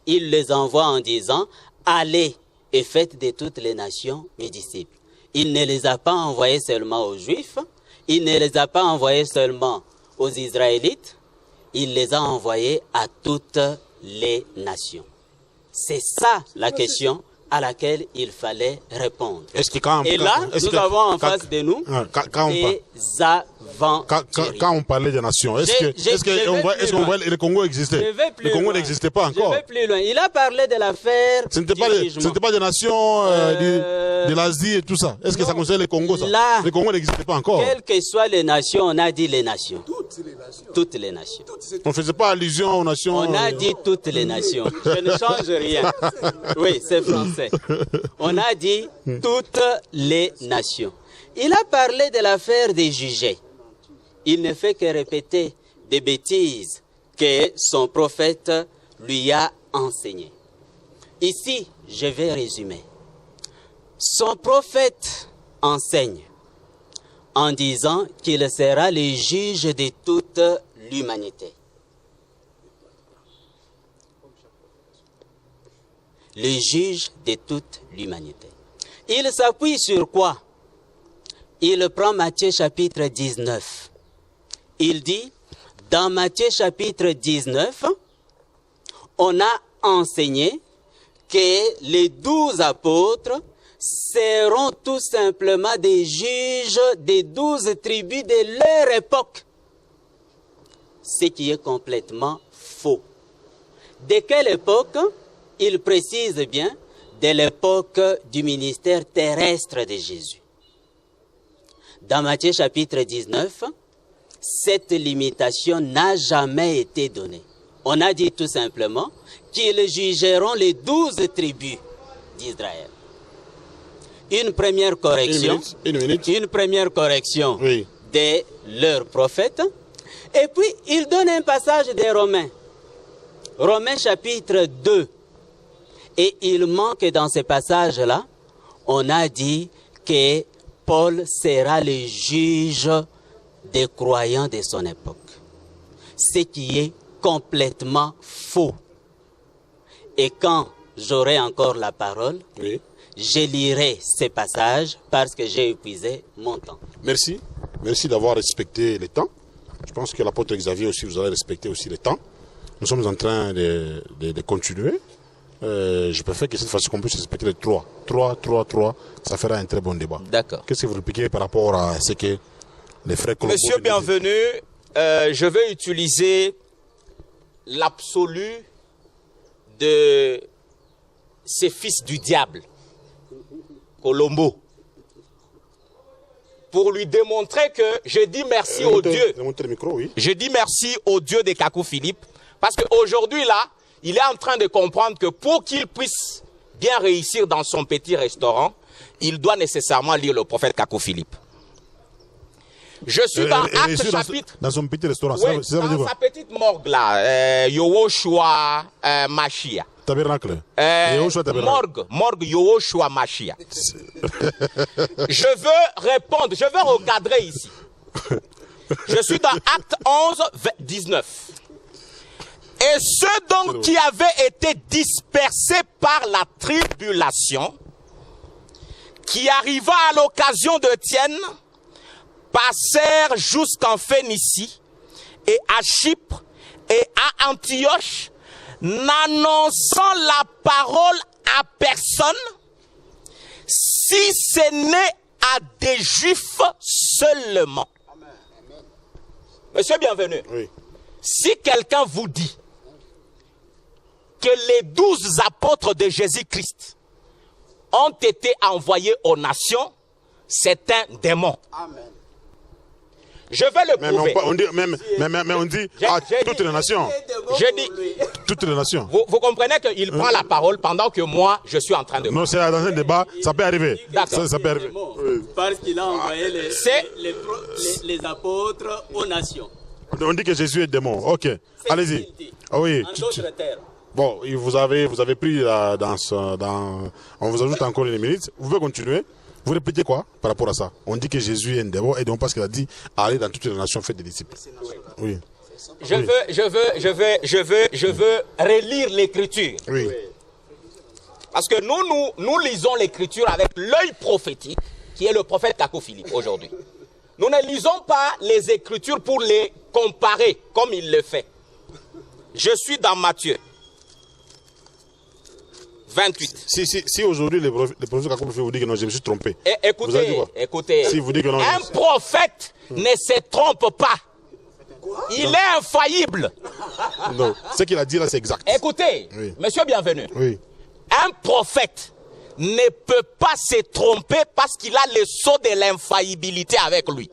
S2: Il les envoie en disant, allez et faites de toutes les nations mes disciples. Il ne les a pas envoyés seulement aux Juifs, il ne les a pas envoyés seulement aux Israélites, il les a envoyés à toutes les nations. C'est ça la question à laquelle il fallait répondre. Et là, nous avons en face de nous des aventuriers.
S3: Quand on parlait des nations, est-ce qu'on voit le Congo existait? Le Congo n'existait pas encore.
S2: Je vais plus loin. Il a parlé de l'affaire
S3: Ce n'était pas des nations de l'Asie et tout ça. Est-ce que ça concerne le Congo, ça?
S2: Là,
S3: le Congo n'existait pas encore.
S2: Quelles que soient les nations, on a dit les nations. Toutes les nations.
S3: On ne faisait pas allusion aux nations.
S2: On a dit toutes les nations. Je ne change rien. Oui, c'est français. On a dit toutes les nations. Il a parlé de l'affaire des jugés. Il ne fait que répéter des bêtises que son prophète lui a enseignées. Ici, je vais résumer. Son prophète enseigne en disant qu'il sera le juge de toute l'humanité. Le juge de toute l'humanité. Il s'appuie sur quoi? Il prend Matthieu chapitre 19. Il dit, dans Matthieu chapitre 19, on a enseigné que les 12 apôtres seront tout simplement des juges des 12 tribus de leur époque. Ce qui est complètement faux. De quelle époque? Il précise bien, de l'époque du ministère terrestre de Jésus. Dans Matthieu chapitre 19, cette limitation n'a jamais été donnée. On a dit tout simplement qu'ils jugeront les 12 tribus d'Israël. Une première correction, une première correction de leurs prophètes. Et puis, il donne un passage des Romains. Romains chapitre 2. Et il manque dans ce passage-là, on a dit que Paul sera le juge des croyants de son époque. Ce qui est complètement faux. Et quand j'aurai encore la parole, je lirai ces passages parce que j'ai épuisé mon temps.
S3: Merci. Merci d'avoir respecté le temps. Je pense que l'apôtre Xavier aussi, vous avez respecté aussi le temps. Nous sommes en train de continuer. Je préfère que cette fois-ci qu'on puisse respecter les 3. 3. Ça fera un très bon débat.
S1: D'accord.
S3: Qu'est-ce que vous répliquez par rapport à ce que les frères Colombo...
S1: Monsieur Bienvenu, je vais utiliser l'absolu de ces fils du diable, Colombo, pour lui démontrer que je dis merci au Dieu. Je dis merci au Dieu de Kakou Philippe, parce qu'aujourd'hui là, il est en train de comprendre que pour qu'il puisse bien réussir dans son petit restaurant, il doit nécessairement lire le prophète Kakou Philippe. Je suis dans Acte chapitre...
S3: Dans son petit restaurant,
S1: oui, dans sa petite morgue là, Yoshua Machia.
S3: Tabernacle.
S1: Morgue Yoshua Machia. Je veux répondre, je veux recadrer ici. Je suis dans Acte 11, 19. Et ceux donc qui avaient été dispersés par la tribulation, qui arriva à l'occasion d'Étienne, passèrent jusqu'en Phénicie et à Chypre et à Antioche, n'annonçant la parole à personne, si ce n'est à des Juifs seulement. Amen. Monsieur Bienvenu, si quelqu'un vous dit que les 12 apôtres de Jésus-Christ ont été envoyés aux nations, c'est un démon. Amen. Je vais le prouver.
S3: Mais on dit à toutes les nations.
S1: Je dis
S3: toutes les nations.
S1: Vous comprenez qu'il prend la parole pendant que moi, je suis en train de...
S3: Non, c'est dans un débat, ça peut arriver. Ça peut arriver.
S2: Parce qu'il a envoyé les apôtres aux nations.
S3: On dit que Jésus est démon. Ok, allez-y. Oui.
S2: En d'autres termes.
S3: Bon, vous avez pris on vous ajoute encore une minute. Vous pouvez continuer. Vous répétez quoi par rapport à ça? On dit que Jésus est un démon et donc parce qu'il a dit allez dans toutes les nations, faites des disciples. Oui.
S1: Je veux relire l'écriture.
S3: Oui.
S1: Parce que nous lisons l'écriture avec l'œil prophétique qui est le prophète Kakou Philippe aujourd'hui. Nous ne lisons pas les écritures pour les comparer comme il le fait. Je suis dans Matthieu 28.
S3: Si aujourd'hui le prophète Kakou vous dit que non, je me suis trompé.
S1: Écoutez,
S3: si vous dites que non,
S1: un prophète ne se trompe pas. Il est infaillible.
S3: Non, ce qu'il a dit là, c'est exact.
S1: Écoutez, monsieur Bienvenu.
S3: Oui.
S1: Un prophète ne peut pas se tromper parce qu'il a le sceau de l'infaillibilité avec lui.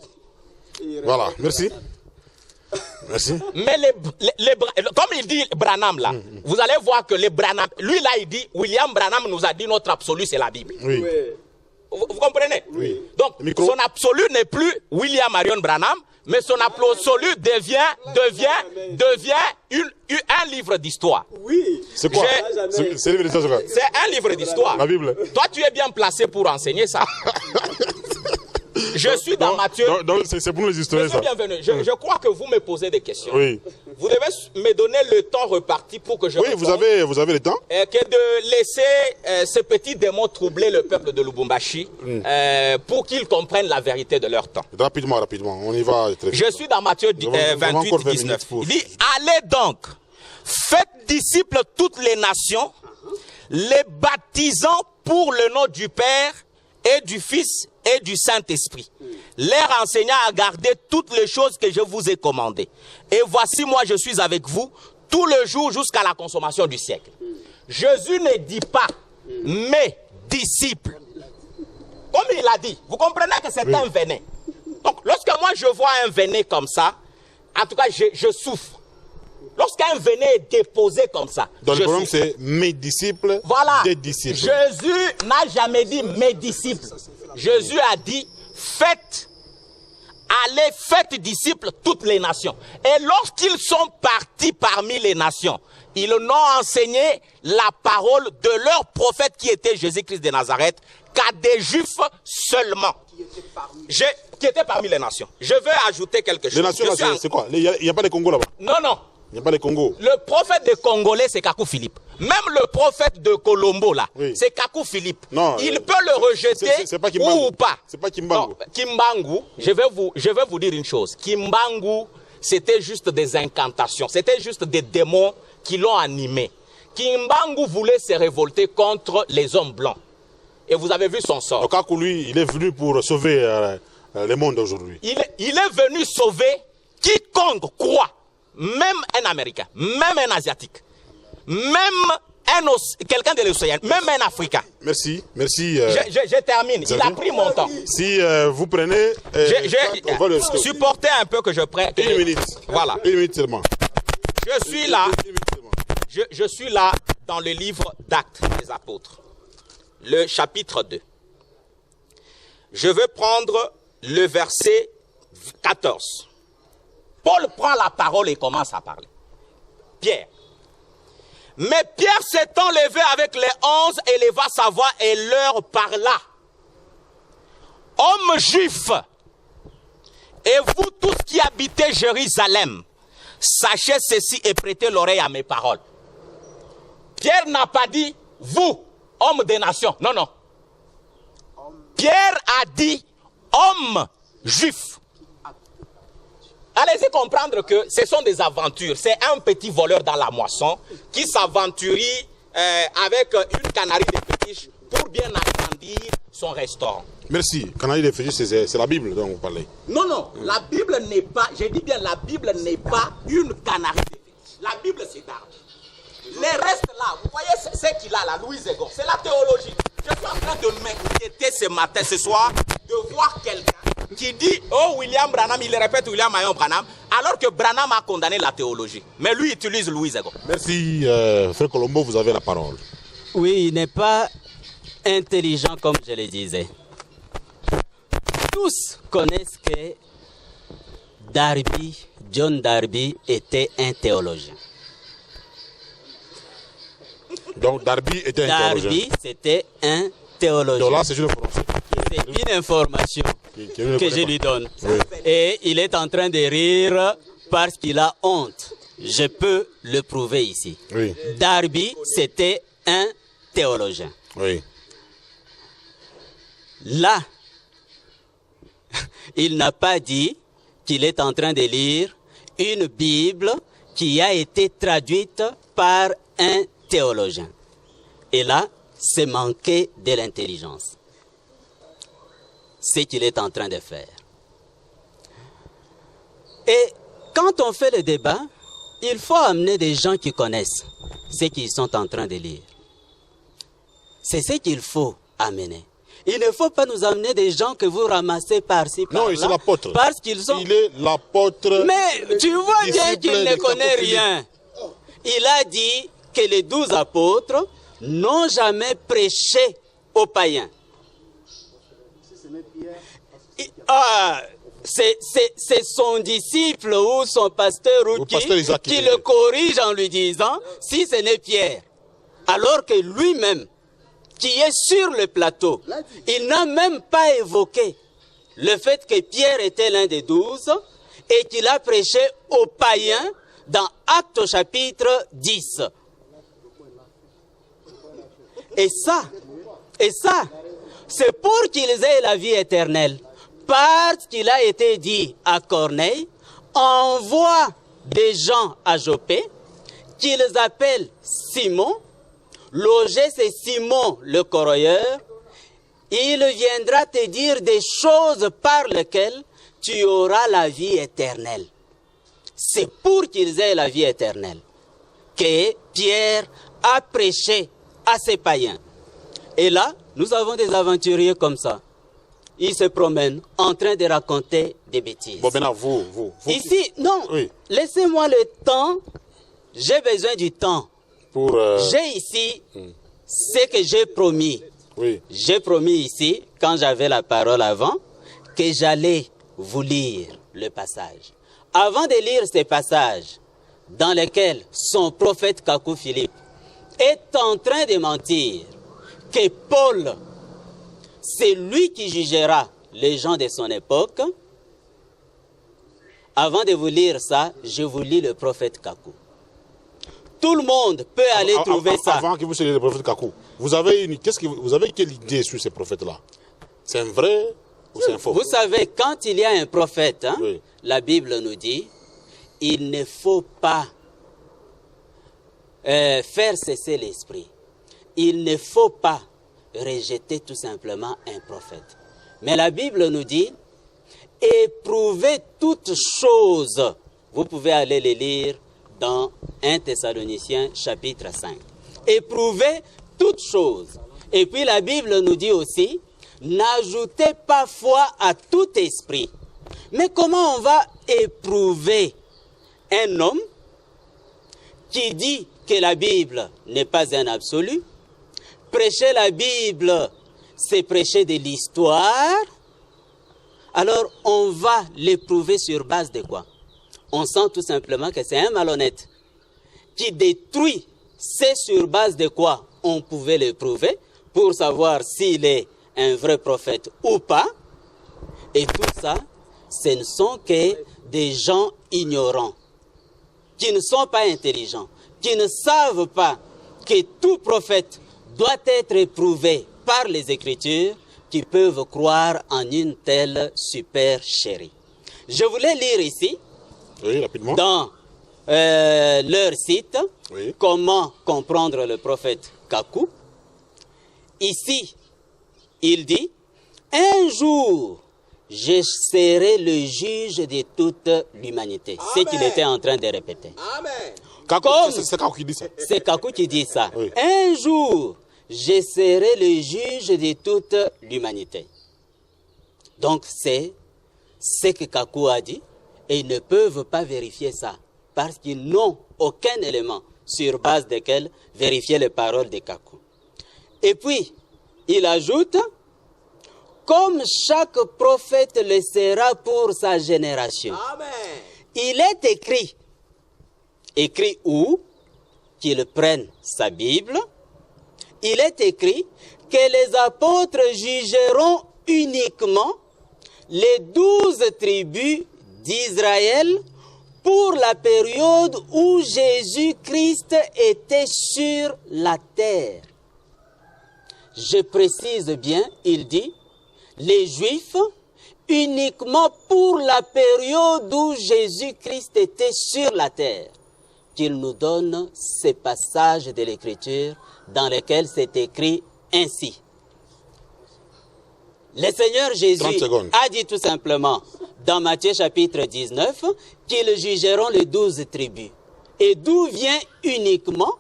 S3: Voilà, merci. Merci.
S1: Mais comme il dit Branham là, vous allez voir que les Branham, lui là il dit, William Branham nous a dit notre absolu c'est la Bible.
S3: Oui.
S1: Vous comprenez?
S3: Oui.
S1: Donc son absolu n'est plus William Marion Branham, mais son absolu devient un livre d'histoire.
S2: Oui.
S3: C'est quoi? C'est
S1: un livre d'histoire.
S3: La Bible.
S1: Toi tu es bien placé pour enseigner ça. Je suis dans Matthieu.
S3: Donc c'est pour les historiens ça.
S1: Bienvenue. Je crois que vous me posez des questions.
S3: Oui.
S1: Vous devez me donner le temps reparti pour que je réponde.
S3: Oui, vous avez le temps.
S1: Que de laisser ce petit démon troubler le peuple de Lubumbashi pour qu'ils comprennent la vérité de leur temps.
S3: Rapidement, on y va très vite.
S1: Je suis dans Matthieu 28, 19. Il dit, allez donc, faites disciples toutes les nations, les baptisant pour le nom du Père et du Fils et du Saint-Esprit, leur enseignant à garder toutes les choses que je vous ai commandées. Et voici, moi, je suis avec vous tout le jour jusqu'à la consommation du siècle. Jésus ne dit pas mes disciples. Comme il a dit, vous comprenez que c'est un venin. Donc, lorsque moi, je vois un venin comme ça, en tout cas, je souffre. Lorsqu'un venin est déposé comme ça.
S3: Donc le problème, c'est mes disciples,
S1: voilà.
S3: Des disciples.
S1: Jésus n'a jamais dit mes disciples. Jésus a dit faites, allez, faites disciples toutes les nations. Et lorsqu'ils sont partis parmi les nations, ils n'ont enseigné la parole de leur prophète qui était Jésus-Christ de Nazareth qu'à des Juifs seulement. Qui étaient parmi les nations. Je veux ajouter quelque chose.
S3: Les nations, c'est quoi? Il n'y a pas de Congo là-bas?
S1: Non, non.
S3: Il n'y a pas de Congo.
S1: Le prophète des Congolais, c'est Kakou Philippe. Même le prophète de Colombo, là,
S3: oui.
S1: c'est Kakou Philippe.
S3: Non,
S1: il peut le rejeter
S3: c'est pas Kimbangu.
S1: ou pas.
S3: C'est pas Kimbangu.
S1: Non, Kimbangu, je vais vous dire une chose. Kimbangu, c'était juste des incantations. C'était juste des démons qui l'ont animé. Kimbangu voulait se révolter contre les hommes blancs. Et vous avez vu son sort.
S3: Donc Kakou, lui, il est venu pour sauver le monde aujourd'hui.
S1: Il est venu sauver quiconque croit. Même un Américain, même un Asiatique, même quelqu'un de l'océan, même un Africain.
S3: Merci, merci.
S1: Je termine, il a pris mon temps.
S3: Si vous prenez...
S1: supportez un peu que je prenne...
S3: Une minute.
S1: Voilà.
S3: Une minute seulement.
S1: Je suis là, je suis là dans le livre d'Actes des Apôtres, le chapitre 2. Je veux prendre le verset 14. Paul prend la parole et commence à parler. Pierre. Mais Pierre s'étant levé avec les 11, éleva sa voix et leur parla. Hommes juifs, et vous tous qui habitez Jérusalem, sachez ceci et prêtez l'oreille à mes paroles. Pierre n'a pas dit, vous, hommes des nations. Non, non. Pierre a dit, hommes juifs. Allez-y comprendre que ce sont des aventures. C'est un petit voleur dans la moisson qui s'aventurit avec une canarie de fétiche pour bien agrandir son restaurant.
S3: Merci. Canarie de fétiche, c'est la Bible dont vous parlez.
S1: Non, non. La Bible n'est pas, je dis bien, la Bible n'est pas une canarie de fétiche. La Bible, c'est d'arbre. Les restes là, vous voyez ce qu'il a là, Louis Ego, c'est la théologie. Je suis en train de m'inquiéter ce soir de voir quelqu'un qui dit, oh William Branham, il répète William Mayon Branham, alors que Branham a condamné la théologie. Mais lui utilise Louis Ego.
S3: Merci, Frère Colombo, vous avez la parole.
S2: Oui, il n'est pas intelligent comme je le disais. Tous connaissent que John Darby était un théologien.
S3: Donc Darby était un théologien.
S2: Darby, c'était un théologien.
S3: Donc là, c'est une information.
S2: C'est une information que je lui donne.
S3: Oui.
S2: Et il est en train de rire parce qu'il a honte. Je peux le prouver ici.
S3: Oui.
S2: Darby, c'était un théologien.
S3: Oui.
S2: Là, il n'a pas dit qu'il est en train de lire une Bible qui a été traduite par un théologien. Et là, c'est manquer de l'intelligence. C'est qu'il est en train de faire. Et quand on fait le débat, il faut amener des gens qui connaissent ce qu'ils sont en train de lire. C'est ce qu'il faut amener. Il ne faut pas nous amener des gens que vous ramassez par-ci, par-là.
S3: Non, il est l'apôtre.
S2: Parce qu'ils sont...
S3: Il est l'apôtre.
S2: Mais tu vois bien qu'il ne connaît rien. Il a dit que les 12 apôtres n'ont jamais prêché aux païens. C'est son disciple ou son pasteur ou qui le corrige en lui disant si ce n'est Pierre. Alors que lui-même, qui est sur le plateau, il n'a même pas évoqué le fait que Pierre était l'un des 12 et qu'il a prêché aux païens dans Actes au chapitre 10. Et ça, c'est pour qu'ils aient la vie éternelle. Parce qu'il a été dit à Corneille, envoie des gens à Jopé, qu'ils appellent Simon. Logé, c'est Simon le corroyeur. Il viendra te dire des choses par lesquelles tu auras la vie éternelle. C'est pour qu'ils aient la vie éternelle que Pierre a prêché à ces païens. Et là, nous avons des aventuriers comme ça. Ils se promènent en train de raconter des bêtises.
S3: Bon, maintenant, vous.
S2: Ici, non,
S3: oui.
S2: Laissez-moi le temps j'ai besoin du temps.
S3: Pour...
S2: J'ai ici ce que j'ai promis.
S3: Oui.
S2: J'ai promis ici, quand j'avais la parole avant, que j'allais vous lire le passage. Avant de lire ces passages dans lesquels son prophète Kakou Philippe est en train de mentir, que Paul, c'est lui qui jugera les gens de son époque, avant de vous lire ça, je vous lis le prophète Kakou. Tout le monde peut aller trouver ça.
S3: Avant que vous soyez le prophète Kakou, vous avez quelle idée sur ces prophètes-là? C'est un vrai ou c'est un faux?
S2: Vous savez, quand il y a un prophète, hein,
S3: oui.
S2: La Bible nous dit, il ne faut pas faire cesser l'esprit. Il ne faut pas rejeter tout simplement un prophète. Mais la Bible nous dit, éprouvez toutes choses. Vous pouvez aller les lire dans 1 Thessaloniciens chapitre 5. Éprouvez toutes choses. Et puis la Bible nous dit aussi, n'ajoutez pas foi à tout esprit. Mais comment on va éprouver un homme qui dit que la Bible n'est pas un absolu? Prêcher la Bible, c'est prêcher de l'histoire. Alors, on va l'éprouver sur base de quoi? On sent tout simplement que c'est un malhonnête qui détruit. C'est sur base de quoi on pouvait l'éprouver pour savoir s'il est un vrai prophète ou pas. Et tout ça, ce ne sont que des gens ignorants, qui ne sont pas intelligents, qui ne savent pas que tout prophète doit être éprouvé par les Écritures, qui peuvent croire en une telle supercherie. Je voulais lire ici,
S3: oui, rapidement,
S2: dans leur site,
S3: oui.
S2: Comment comprendre le prophète Kakou. Ici, il dit, un jour, je serai le juge de toute l'humanité. C'est ce qu'il était en train de répéter.
S3: Amen. C'est Kakou qui dit ça.
S2: C'est Kakou qui dit ça.
S3: Oui.
S2: Un jour, je serai le juge de toute l'humanité. Donc c'est ce que Kakou a dit et ils ne peuvent pas vérifier ça parce qu'ils n'ont aucun élément sur base desquels vérifier les paroles de Kakou. Et puis, il ajoute, comme chaque prophète le sera pour sa génération.
S1: Amen.
S2: Il est écrit où? Qu'ils prennent sa Bible. Il est écrit que les apôtres jugeront uniquement les 12 tribus d'Israël pour la période où Jésus-Christ était sur la terre. Je précise bien, il dit, les Juifs uniquement pour la période où Jésus-Christ était sur la terre. Qu'il nous donne ces passages de l'Écriture dans lesquels c'est écrit ainsi. Le Seigneur Jésus a dit tout simplement dans Matthieu chapitre 19 qu'ils jugeront les 12 tribus. Et d'où vient uniquement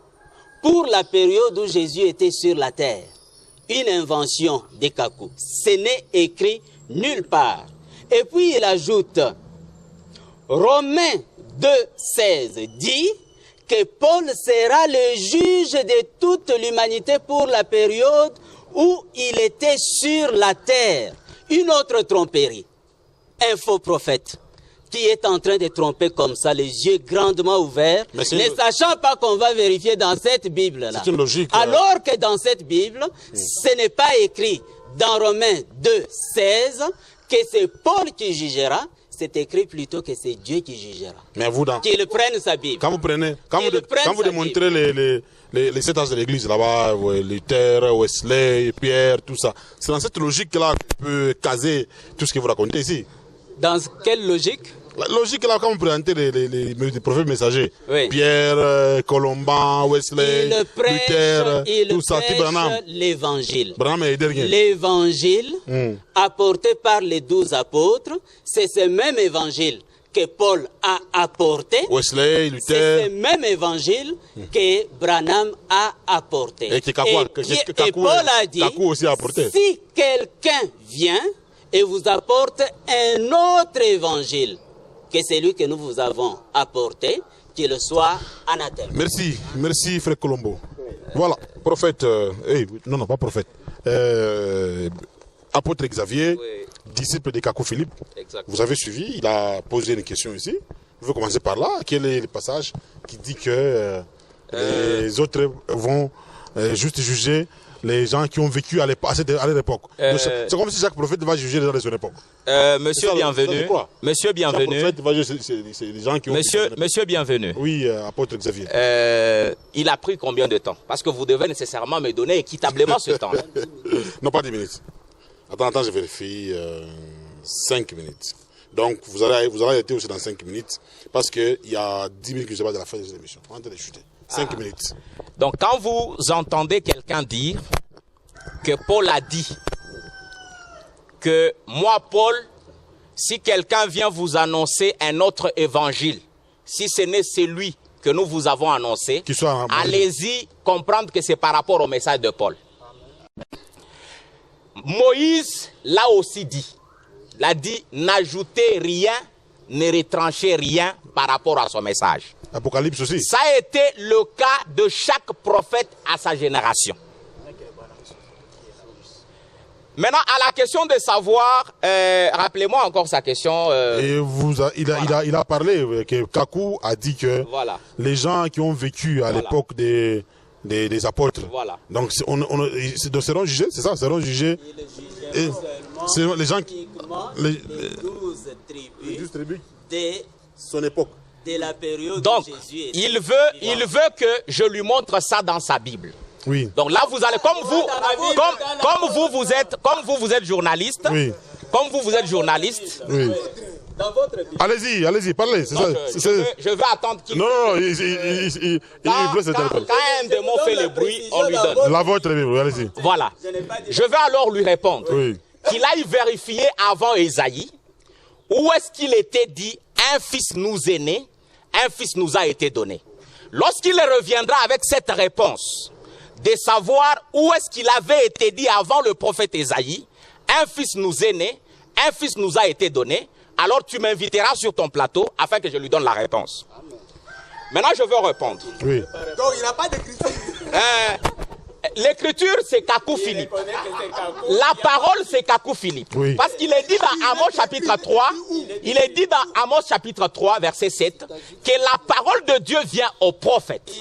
S2: pour la période où Jésus était sur la terre? Une invention de Kakou. Ce n'est écrit nulle part. Et puis il ajoute, Romains 2,16 dit que Paul sera le juge de toute l'humanité pour la période où il était sur la terre. Une autre tromperie. Un faux prophète qui est en train de tromper comme ça, les yeux grandement ouverts, ne sachant pas qu'on va vérifier dans cette Bible-là.
S3: C'est une logique.
S2: Alors que dans cette Bible, ce n'est pas écrit dans Romains 2,16 que c'est Paul qui jugera, c'est écrit plutôt que c'est Dieu qui jugera.
S3: Mais vous,
S2: qu'il prenne sa Bible.
S3: Quand vous démontrez les 7 âges de l'église là-bas, Luther, Wesley, Pierre, tout ça, c'est dans cette logique-là qu'on peut caser tout ce que vous racontez ici.
S2: Dans quelle logique?
S3: La logique là, quand vous présentez les prophètes messagers,
S2: oui.
S3: Pierre, Colomban, Wesley, Luther, tout ça,
S2: l'évangile.
S3: L'évangile
S2: apporté par les 12 apôtres, c'est ce même évangile que Paul a apporté.
S3: Wesley, Luther.
S2: C'est ce même évangile que Branham a apporté.
S3: Et
S2: Paul a dit,
S3: aussi a apporté.
S2: Si quelqu'un vient et vous apporte un autre évangile que celui que nous vous avons apporté, qu'il soit anathème.
S3: Merci, merci frère Colombo. Voilà, prophète, non, pas prophète. Apôtre Xavier, oui. Disciple de Kakou Philippe. Exactement. Vous avez suivi, il a posé une question ici. Je vais commencer par là. Quel est le passage qui dit que les autres vont juste juger les gens qui ont vécu à l'époque. C'est comme si chaque prophète va juger les gens de son époque.
S1: Monsieur bienvenu. Monsieur bienvenu. Monsieur bienvenu.
S3: Oui, apôtre Xavier.
S1: Il a pris combien de temps? Parce que vous devez nécessairement me donner équitablement ce temps.
S3: Non, pas 10 minutes. Attends, je vérifie. 5 minutes. Donc, vous allez été aussi dans 5 minutes. Parce qu'il y a 10 minutes que je vais de la fin de cette émission. On est en train de chuter. 5 minutes.
S1: Donc, quand vous entendez quelqu'un dire que Paul a dit que moi, Paul, si quelqu'un vient vous annoncer un autre évangile, si ce n'est celui que nous vous avons annoncé, allez-y comprendre que c'est par rapport au message de Paul. Moïse l'a aussi dit. Il a dit, n'ajoutez rien, ne retranchez rien par rapport à son message.
S3: Apocalypse aussi.
S1: Ça a été le cas de chaque prophète à sa génération. Maintenant, à la question de savoir, rappelez-moi encore sa question.
S3: Et il a parlé, que Kakou a dit que voilà. Les gens qui ont vécu à l'époque des apôtres, voilà. Donc seront jugés, c'est ça, seront jugés. Et c'est les gens qui... Les 12 tribus
S2: de
S3: son époque.
S2: De la période
S1: donc,
S2: où Jésus est
S1: il veut que je lui montre ça dans sa Bible.
S3: Oui.
S1: Donc là, vous allez, comme vous êtes journaliste,
S3: oui.
S1: Comme vous êtes journaliste,
S3: oui.
S2: Dans votre Bible.
S3: Allez-y, parlez.
S1: Je vais attendre qu'il...
S3: Non,
S1: quand un démon fait le bruit, on lui donne.
S3: La vôtre Bible, allez-y.
S1: Voilà. Je vais alors lui répondre qu'il aille vérifier avant Ésaïe où est-ce qu'il était dit un fils nous est né, un fils nous a été donné. Lorsqu'il reviendra avec cette réponse, de savoir où est-ce qu'il avait été dit avant le prophète Ésaïe, un fils nous est né, un fils nous a été donné, alors tu m'inviteras sur ton plateau afin que je lui donne la réponse. Maintenant, je veux répondre.
S3: Oui.
S4: Donc, il n'a pas d'écriture.
S1: L'écriture, c'est Kakou Philippe. La parole, c'est Kakou Philippe.
S3: Oui.
S1: Parce qu'il est dit dans Amos chapitre 3, verset 7, que la parole de Dieu vient au prophète.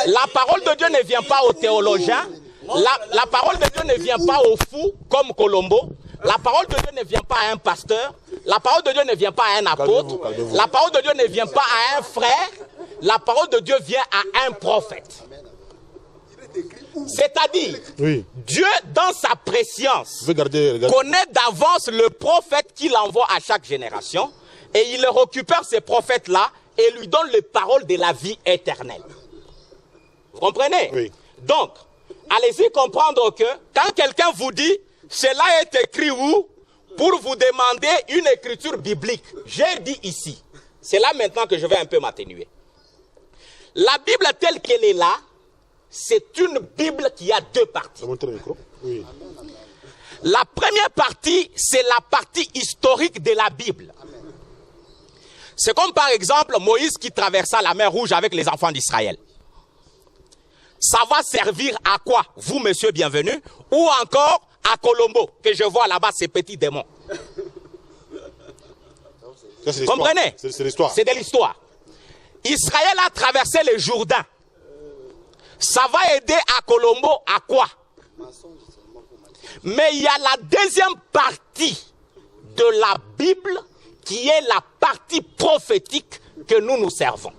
S1: La parole de Dieu ne vient pas aux théologiens. La parole de Dieu ne vient pas aux fous comme Colombo. La parole de Dieu ne vient pas à un pasteur. La parole de Dieu ne vient pas à un apôtre. La parole de Dieu ne vient pas à un frère. La parole de Dieu vient à un prophète. C'est-à-dire, Dieu, dans sa préscience, connaît d'avance le prophète qu'il envoie à chaque génération et il récupère ces prophètes-là et lui donne les paroles de la vie éternelle. Vous comprenez?
S3: Oui.
S1: Donc, allez-y comprendre que quand quelqu'un vous dit « Cela est écrit où ?» pour vous demander une écriture biblique, j'ai dit ici, c'est là maintenant que je vais un peu m'atténuer. La Bible telle qu'elle est là, c'est une Bible qui a deux parties.
S3: Oui.
S1: La première partie, c'est la partie historique de la Bible. C'est comme par exemple Moïse qui traversa la mer Rouge avec les enfants d'Israël. Ça va servir à quoi, vous, monsieur bienvenu, ou encore à Colombo, que je vois là-bas, ces petits démons. Comprenez?
S3: C'est l'histoire.
S1: C'est de l'histoire. Israël a traversé le Jourdain. Ça va aider à Colombo à quoi? Mais il y a la deuxième partie de la Bible qui est la partie prophétique que nous servons.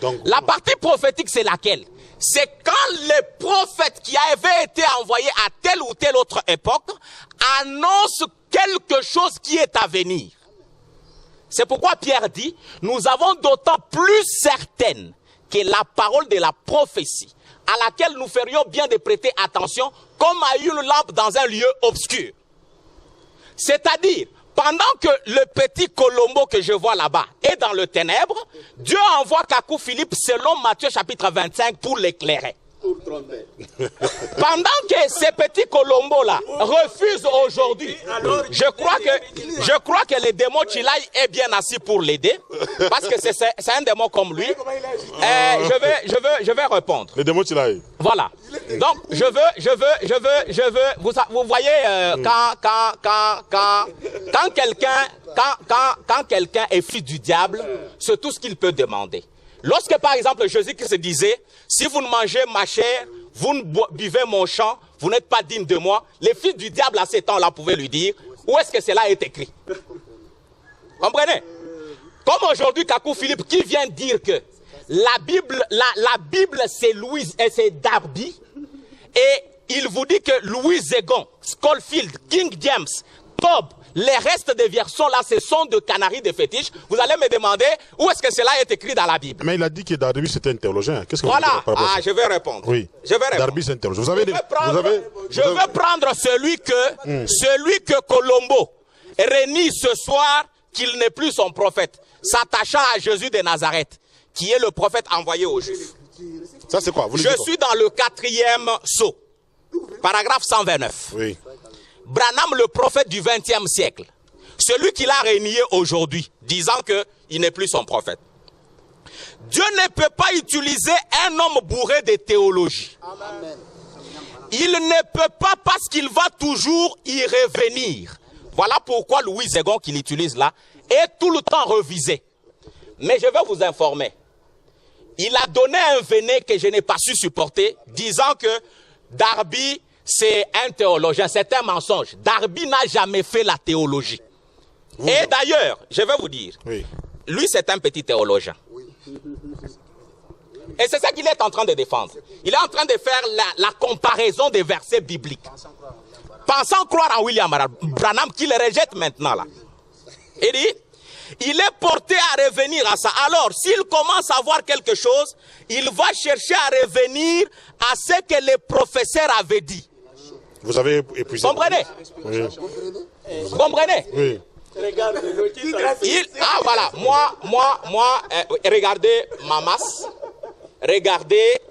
S3: Donc,
S1: la partie prophétique, c'est laquelle? C'est quand les prophètes qui avaient été envoyés à telle ou telle autre époque annoncent quelque chose qui est à venir. C'est pourquoi Pierre dit, nous avons d'autant plus certaine que la parole de la prophétie, à laquelle nous ferions bien de prêter attention, comme à une lampe dans un lieu obscur. C'est-à-dire, pendant que le petit Colombo que je vois là-bas est dans le ténèbre, Dieu envoie Kakou Philippe selon Matthieu chapitre 25 pour l'éclairer. Pendant que ces petits Colombo-là refusent aujourd'hui, je crois que le démon Chilai est bien assis pour l'aider, parce que c'est un démon comme lui. Je vais répondre.
S3: Le démon Chilai.
S1: Voilà. Donc, je veux, vous voyez, quand quelqu'un est fils du diable, c'est tout ce qu'il peut demander. Lorsque, par exemple, Jésus-Christ disait, si vous ne mangez ma chair, vous ne buvez mon sang, vous n'êtes pas digne de moi, les fils du diable à ces temps-là pouvaient lui dire, où est-ce que cela est écrit? Comprenez? Comme aujourd'hui, Kakou Philippe, qui vient dire que la Bible c'est Darby, et il vous dit que Louis Zégon, Schofield, King James, Cobb, les restes des versions là, ce sont de canaries de fétiche. Vous allez me demander où est-ce que cela est écrit dans la Bible.
S3: Mais il a dit que Darby c'était un théologien. Qu'est-ce que
S1: voilà, je vais répondre.
S3: Oui.
S1: Je vais répondre.
S3: Darby c'est un théologien.
S1: Je vais prendre celui que Colombo renie ce soir qu'il n'est plus son prophète, s'attachant à Jésus de Nazareth, qui est le prophète envoyé aux Juifs.
S3: Ça c'est quoi?
S1: Je suis dans le 4e sceau, paragraphe 129.
S3: Oui.
S1: Branham, le prophète du 20e siècle, celui qui l'a renié aujourd'hui, disant qu'il n'est plus son prophète. Dieu ne peut pas utiliser un homme bourré de théologie. Amen. Il ne peut pas parce qu'il va toujours y revenir. Voilà pourquoi Louis Zégon qu'il utilise là est tout le temps revisé. Mais je vais vous informer. Il a donné un venin que je n'ai pas su supporter, disant que Darby, c'est un théologien, c'est un mensonge. Darby n'a jamais fait la théologie. Et d'ailleurs, je vais vous dire, lui c'est un petit théologien. Et c'est ça qu'il est en train de défendre. Il est en train de faire la comparaison des versets bibliques. Pensant croire en William Branham, qu'il rejette maintenant là. Il dit, il est porté à revenir à ça. Alors, s'il commence à voir quelque chose, il va chercher à revenir à ce que les professeurs avaient dit.
S3: Vous avez épuisé.
S1: Comprenez?
S3: Oui.
S1: Vous comprenez?
S3: Oui.
S1: Voilà. Moi, regardez ma masse. Regardez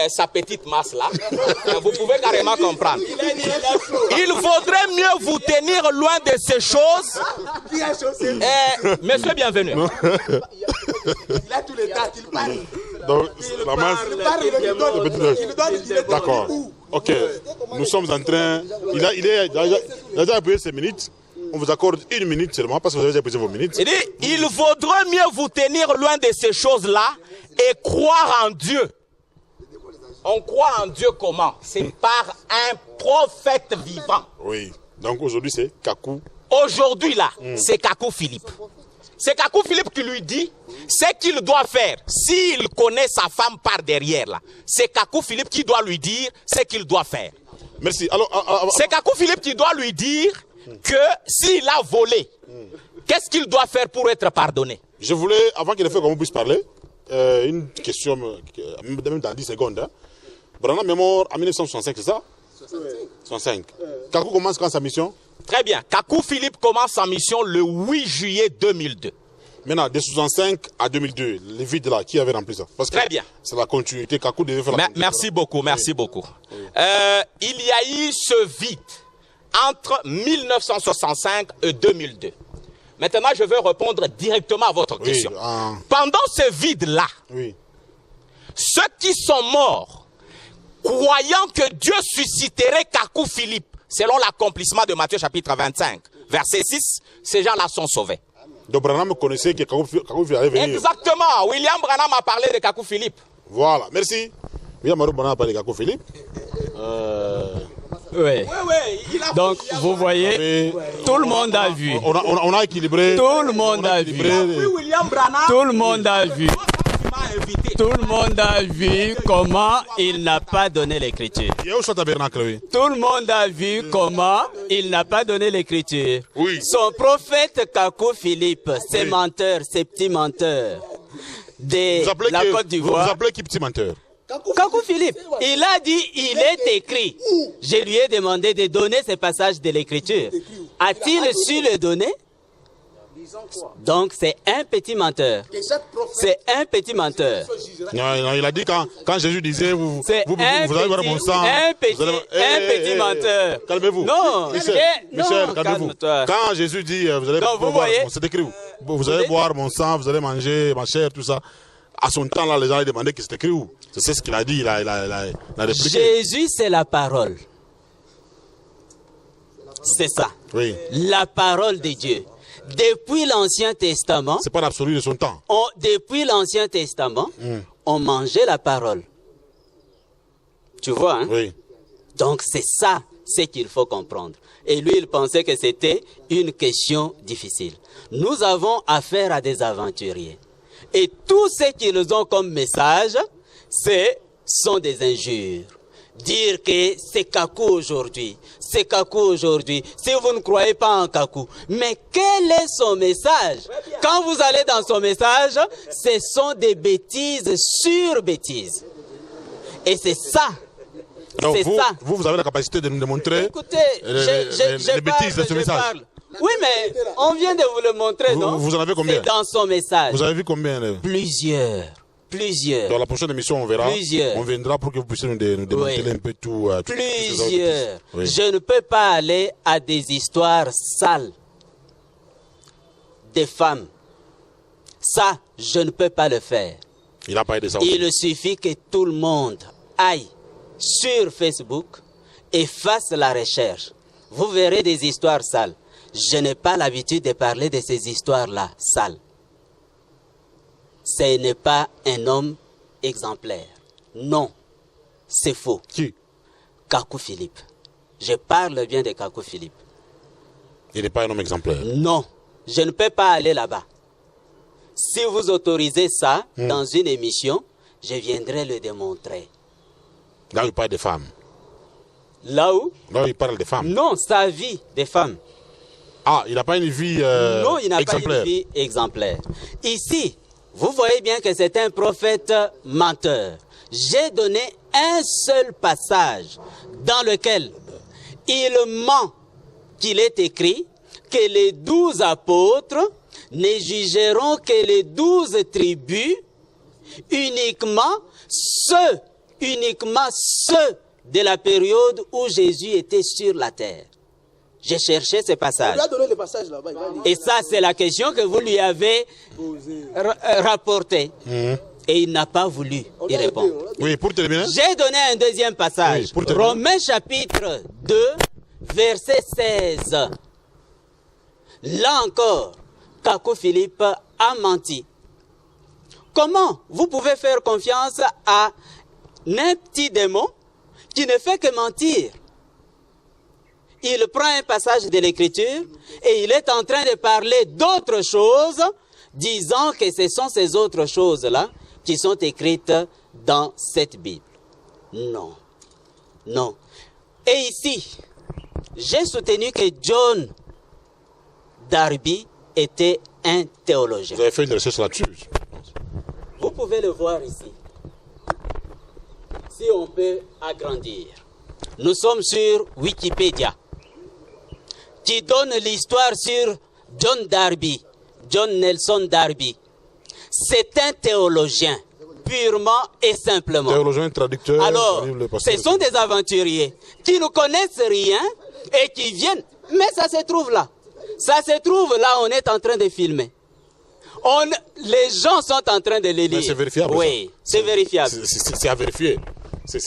S1: sa petite masse là. Vous pouvez carrément comprendre. Il vaudrait mieux vous tenir loin de ces choses. Monsieur, bienvenue.
S4: Il a tous les dates, il parle.
S3: Donc, la masse. D'accord. Ok. Nous sommes en train. Il a déjà épuisé ses minutes. On vous accorde 1 minute seulement parce que vous avez déjà épuisé vos minutes.
S1: Il dit, il vaudrait mieux vous tenir loin de ces choses-là et croire en Dieu. On croit en Dieu comment? C'est par un prophète vivant.
S3: Oui. Donc aujourd'hui, c'est Kakou.
S1: Aujourd'hui, là, c'est Kakou Philippe. C'est Kakou Philippe qui lui dit ce qu'il doit faire. S'il connaît sa femme par derrière, là, c'est Kakou Philippe qui doit lui dire ce qu'il doit faire.
S3: Merci. Alors,
S1: c'est Kakou Philippe qui doit lui dire que s'il a volé, qu'est-ce qu'il doit faire pour être pardonné?
S3: Je voulais, avant qu'il ait fait qu'on puisse parler, une question, même dans 10 secondes. Hein. Branham est mort en 1965, c'est ça? 65. Kakou commence quand sa mission?
S1: Très bien. Kakou Philippe commence sa mission le 8 juillet 2002.
S3: Maintenant, de 65 à 2002, les vides là, qui avait rempli ça? Parce que
S1: très bien.
S3: C'est la continuité. Kakou devait faire la continuité.
S1: Merci beaucoup, merci beaucoup. Oui. Il y a eu ce vide entre 1965 et 2002. Maintenant, je vais répondre directement à votre question. Pendant ce vide-là, ceux qui sont morts, croyant que Dieu susciterait Kakou Philippe, selon l'accomplissement de Matthieu chapitre 25, verset 6, ces gens-là sont sauvés.
S3: Donc Branham connaissait que Kakou Philippe allait venir.
S1: Exactement. William Branham a parlé de Kakou Philippe.
S3: Voilà, merci. William Branham a parlé de Kakou Philippe.
S2: Oui. Donc, vous voyez, tout le monde a vu.
S3: On a équilibré.
S2: Tout le monde a vu. Tout le monde a vu. Tout le monde a vu comment il n'a pas donné l'écriture. Tout le monde a vu comment il n'a pas donné l'écriture.
S3: Oui.
S2: Son prophète Kakou Philippe, ces menteurs, ces petits menteurs de la Côte d'Ivoire.
S3: Vous appelez qui petit menteur?
S2: Kakou Philippe, il a dit, il est écrit. Je lui ai demandé de donner ces passages de l'écriture. A-t-il su le donner? Donc c'est un petit menteur. C'est un petit menteur.
S3: Non, il a dit quand Jésus disait vous allez voir mon sang.
S2: Un petit menteur.
S3: Calmez-vous.
S2: Non,
S3: Michel, calmez-vous. Quand Jésus dit vous allez boire, c'est écrit où? Vous allez boire mon sang, vous allez manger ma chair, tout ça. À son temps là, les gens lui demandaient que c'est écrit où? C'est ce qu'il a dit, il a répliqué.
S2: Jésus c'est la parole. C'est ça.
S3: Oui.
S2: La parole de Dieu. Depuis l'Ancien Testament,
S3: c'est pas l'absolu de son temps.
S2: Depuis l'Ancien Testament, on mangeait la parole. Tu vois, hein?
S3: Oui.
S2: Donc c'est ça, c'est qu'il faut comprendre. Et lui, il pensait que c'était une question difficile. Nous avons affaire à des aventuriers. Et tout ce qu'ils ont comme message, sont des injures. Dire que c'est Kakou aujourd'hui, c'est Kakou aujourd'hui, si vous ne croyez pas en Kakou. Mais quel est son message? Quand vous allez dans son message, ce sont des bêtises sur bêtises. Et c'est ça.
S3: Donc
S2: c'est ça.
S3: Vous avez la capacité de nous démontrer
S2: les
S3: bêtises de ce message.
S2: Oui, mais on vient de vous le montrer, non?
S3: Vous en avez combien?
S2: C'est dans son message.
S3: Vous avez vu combien?
S2: Plusieurs.
S3: Dans la prochaine émission, on verra.
S2: Plusieurs.
S3: On viendra pour que vous puissiez nous démanteler un peu tout.
S2: Plusieurs. Oui. Je ne peux pas aller à des histoires sales des femmes. Ça, je ne peux pas le faire.
S3: Il a parlé de ça.
S2: Il suffit que tout le monde aille sur Facebook et fasse la recherche. Vous verrez des histoires sales. Je n'ai pas l'habitude de parler de ces histoires-là, sales. Ce n'est pas un homme exemplaire. Non, c'est faux.
S3: Qui?
S2: Kakou Philippe. Je parle bien de Kakou Philippe.
S3: Il n'est pas un homme exemplaire.
S2: Non, je ne peux pas aller là-bas. Si vous autorisez ça dans une émission, je viendrai le démontrer.
S3: Là où il parle des femmes.
S2: Là où?
S3: Là où il parle des femmes.
S2: Non, sa vie des femmes.
S3: Ah, il n'a pas une vie exemplaire.
S2: Non, il n'a pas une vie exemplaire. Ici, vous voyez bien que c'est un prophète menteur. J'ai donné un seul passage dans lequel il ment qu'il est écrit que les 12 apôtres ne jugeront que les 12 tribus, uniquement ceux de la période où Jésus était sur la terre. J'ai cherché ce passage. Et ça, c'est la question que vous lui avez rapportée. Et il n'a pas voulu y répondre.
S3: Oui, pour terminer.
S2: J'ai donné un deuxième passage. Oui, Romains chapitre 2, verset 16. Là encore, Kakou Philippe a menti. Comment vous pouvez faire confiance à un petit démon qui ne fait que mentir? Il prend un passage de l'Écriture et il est en train de parler d'autres choses, disant que ce sont ces autres choses-là qui sont écrites dans cette Bible. Non. Non. Et ici, j'ai soutenu que John Darby était un théologien.
S3: Vous avez fait une recherche là-dessus.
S2: Vous pouvez le voir ici. Si on peut agrandir. Nous sommes sur Wikipédia, qui donne l'histoire sur John Darby, John Nelson Darby. C'est un théologien, purement et simplement.
S3: Théologien, traducteur.
S2: Alors, ce sont des aventuriers qui ne connaissent rien et qui viennent. Mais ça se trouve là. Ça se trouve là, on est en train de filmer. Les gens sont en train de les lire.
S3: C'est vérifiable.
S2: Oui, c'est vérifiable.
S3: C'est à vérifier.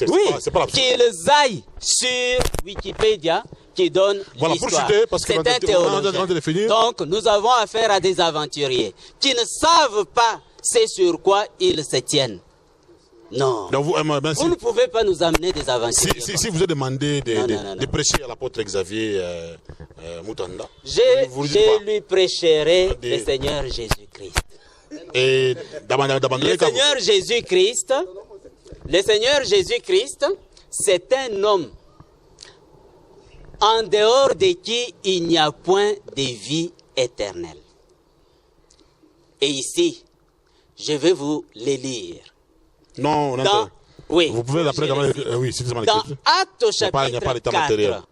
S2: Oui,
S3: c'est pas
S2: qu'ils aillent sur Wikipédia qui donne l'histoire. C'est un théologien. Donc, nous avons affaire à des aventuriers qui ne savent pas c'est sur quoi ils se tiennent. Non. Donc vous ne pouvez pas nous amener des aventuriers.
S3: Si vous avez demandé de prêcher à l'apôtre Xavier Moutanda,
S2: je lui prêcherai le Seigneur Jésus-Christ.
S3: Et
S2: le Seigneur Jésus-Christ, c'est un homme en dehors de qui il n'y a point de vie éternelle. Et ici, je vais vous les lire.
S3: Non, non.
S2: Oui.
S3: Vous pouvez l'appeler dans
S2: Actes chapitre 4.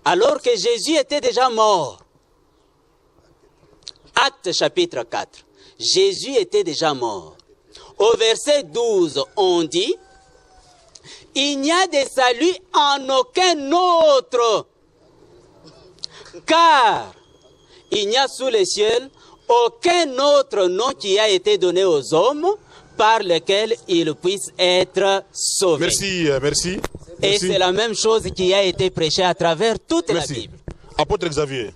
S2: Alors que Jésus était déjà mort. Actes chapitre 4. Jésus était déjà mort. Au verset 12, on dit, il n'y a de salut en aucun autre, car il n'y a sous les cieux aucun autre nom qui a été donné aux hommes par lequel ils puissent être sauvés.
S3: Merci, merci.
S2: Et c'est la même chose qui a été prêchée à travers toute la Bible.
S3: Apôtre Xavier,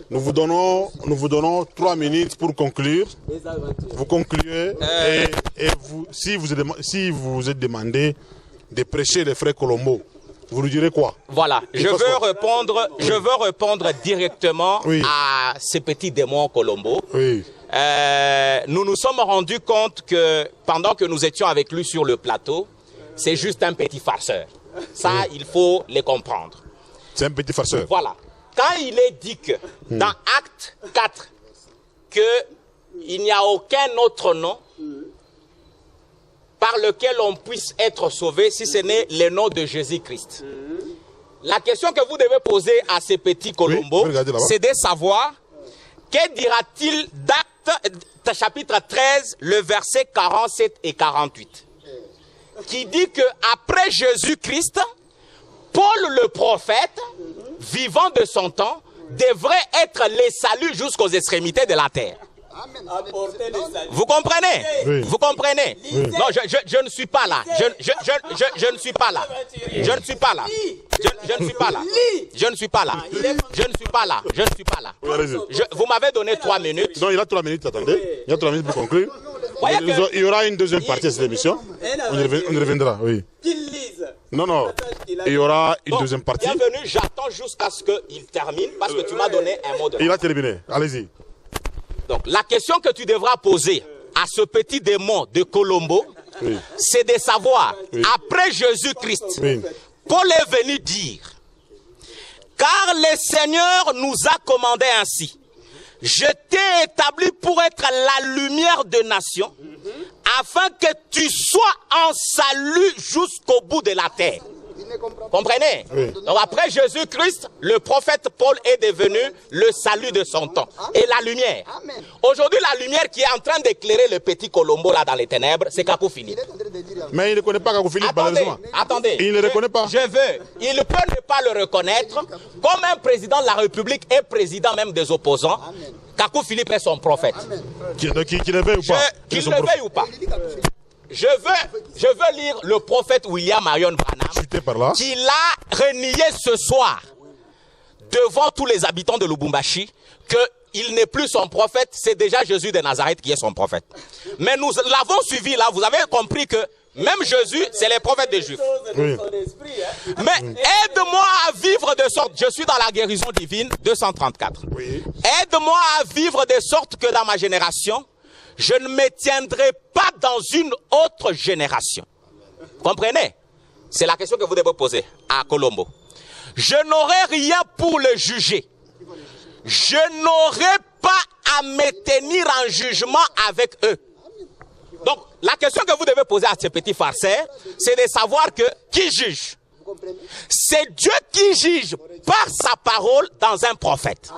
S3: nous vous donnons 3 minutes pour conclure. Vous concluez et vous, si vous êtes demandé de prêcher les frères Colombo, vous lui direz quoi?
S1: Voilà, je veux répondre directement à ces petits démons Colombo.
S3: Oui.
S1: Nous nous sommes rendus compte que pendant que nous étions avec lui sur le plateau, c'est juste un petit farceur. Ça, il faut les comprendre.
S3: C'est un petit farceur.
S1: Voilà. Quand il est dit que dans Acte 4, qu'il n'y a aucun autre nom par lequel on puisse être sauvé si ce n'est le nom de Jésus-Christ. La question que vous devez poser à ces petits Colombo, c'est de savoir que dira-t-il d'Actes chapitre 13, le verset 47 et 48, qui dit que après Jésus-Christ, Paul le prophète, vivant de son temps, devrait être les saluts jusqu'aux extrémités de la terre. Vous comprenez?
S3: Oui.
S1: Vous comprenez?
S3: Oui.
S1: Non, je ne suis pas là. Je ne suis pas là. Je ne suis pas là. Je ne suis pas là. Je ne suis pas là. Je ne suis pas là. Je ne suis pas là. Vous m'avez donné 3 minutes.
S3: Non, il a 3 minutes, attendez. Il y a 3 minutes pour conclure. Il y aura une deuxième partie à cette émission. On y reviendra, oui. Non, non. Il y aura une deuxième partie.
S1: Bienvenue, j'attends jusqu'à ce qu'il termine parce que tu m'as donné un mot de...
S3: Il a terminé. Allez-y.
S1: Donc, la question que tu devras poser à ce petit démon de Colombo, c'est de savoir, après Jésus-Christ, Paul est venu dire, car le Seigneur nous a commandé ainsi, je t'ai établi pour être la lumière de nations, afin que tu sois en salut jusqu'au bout de la terre. Comprenez? Donc après Jésus-Christ, le prophète Paul est devenu le salut de son temps et la lumière. Aujourd'hui, la lumière qui est en train d'éclairer le petit Colombo là dans les ténèbres, c'est Kakou Philippe.
S3: Mais il ne connaît pas Kakou Philippe, malheureusement.
S1: Attendez.
S3: Il ne le reconnaît pas.
S1: Il peut ne pas le reconnaître comme un président de la République et président même des opposants. Kakou Philippe est son prophète.
S3: Qu'il le veuille ou pas.
S1: Qu'il le veuille ou pas. Je veux lire le prophète William Marion Branham qui l'a renié ce soir devant tous les habitants de Lubumbashi qu'il n'est plus son prophète, c'est déjà Jésus de Nazareth qui est son prophète. Mais nous l'avons suivi là, vous avez compris que même Jésus, c'est les prophètes des Juifs.
S3: Oui.
S1: Mais aide-moi à vivre de sorte, je suis dans la guérison divine 234.
S3: Oui.
S1: Aide-moi à vivre de sorte que dans ma génération, je ne me tiendrai pas dans une autre génération. Comprenez? C'est la question que vous devez poser à Colombo. Je n'aurai rien pour le juger. Je n'aurai pas à me tenir en jugement avec eux. Donc, la question que vous devez poser à ces petits farceurs, c'est de savoir que qui juge? C'est Dieu qui juge par sa parole dans un prophète.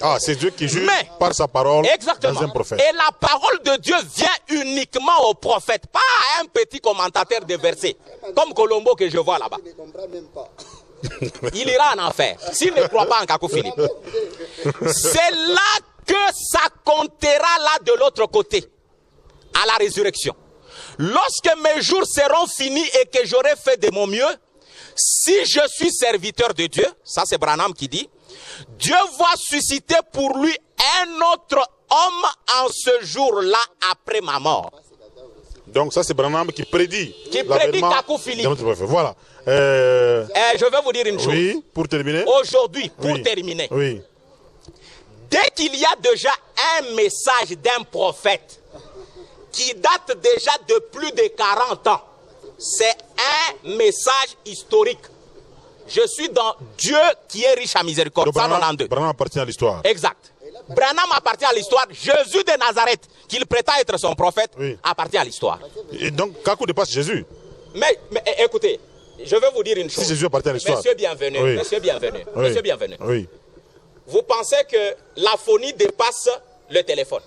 S3: Ah, c'est Dieu qui juge par sa parole dans un prophète.
S1: Et la parole de Dieu vient uniquement au prophète, pas à un petit commentateur de versets, comme Colombo que je vois là-bas. Il ira en enfer, s'il ne croit pas en Kakou Philippe. C'est là que ça comptera là de l'autre côté, à la résurrection. Lorsque mes jours seront finis et que j'aurai fait de mon mieux, si je suis serviteur de Dieu, ça c'est Branham qui dit, Dieu va susciter pour lui un autre homme en ce jour-là après ma mort.
S3: Donc ça c'est Branham qui prédit.
S1: Qui prédit Kakou Philippe.
S3: Voilà.
S1: Je vais vous dire une chose.
S3: Oui, pour terminer.
S1: Aujourd'hui, pour terminer.
S3: Oui.
S1: Dès qu'il y a déjà un message d'un prophète qui date déjà de plus de 40 ans, c'est un message historique. Je suis dans Dieu qui est riche à miséricorde.
S3: Branham appartient à l'histoire.
S1: Exact. Branham appartient à l'histoire. Jésus de Nazareth, qu'il prétend être son prophète, appartient à l'histoire.
S3: Et donc, Kakou dépasse Jésus.
S1: Mais écoutez, je vais vous dire une chose.
S3: Si Jésus appartient à l'histoire.
S1: Monsieur bienvenu, monsieur bienvenu, monsieur bienvenu.
S3: Oui.
S1: Vous pensez que la phonie dépasse le téléphone.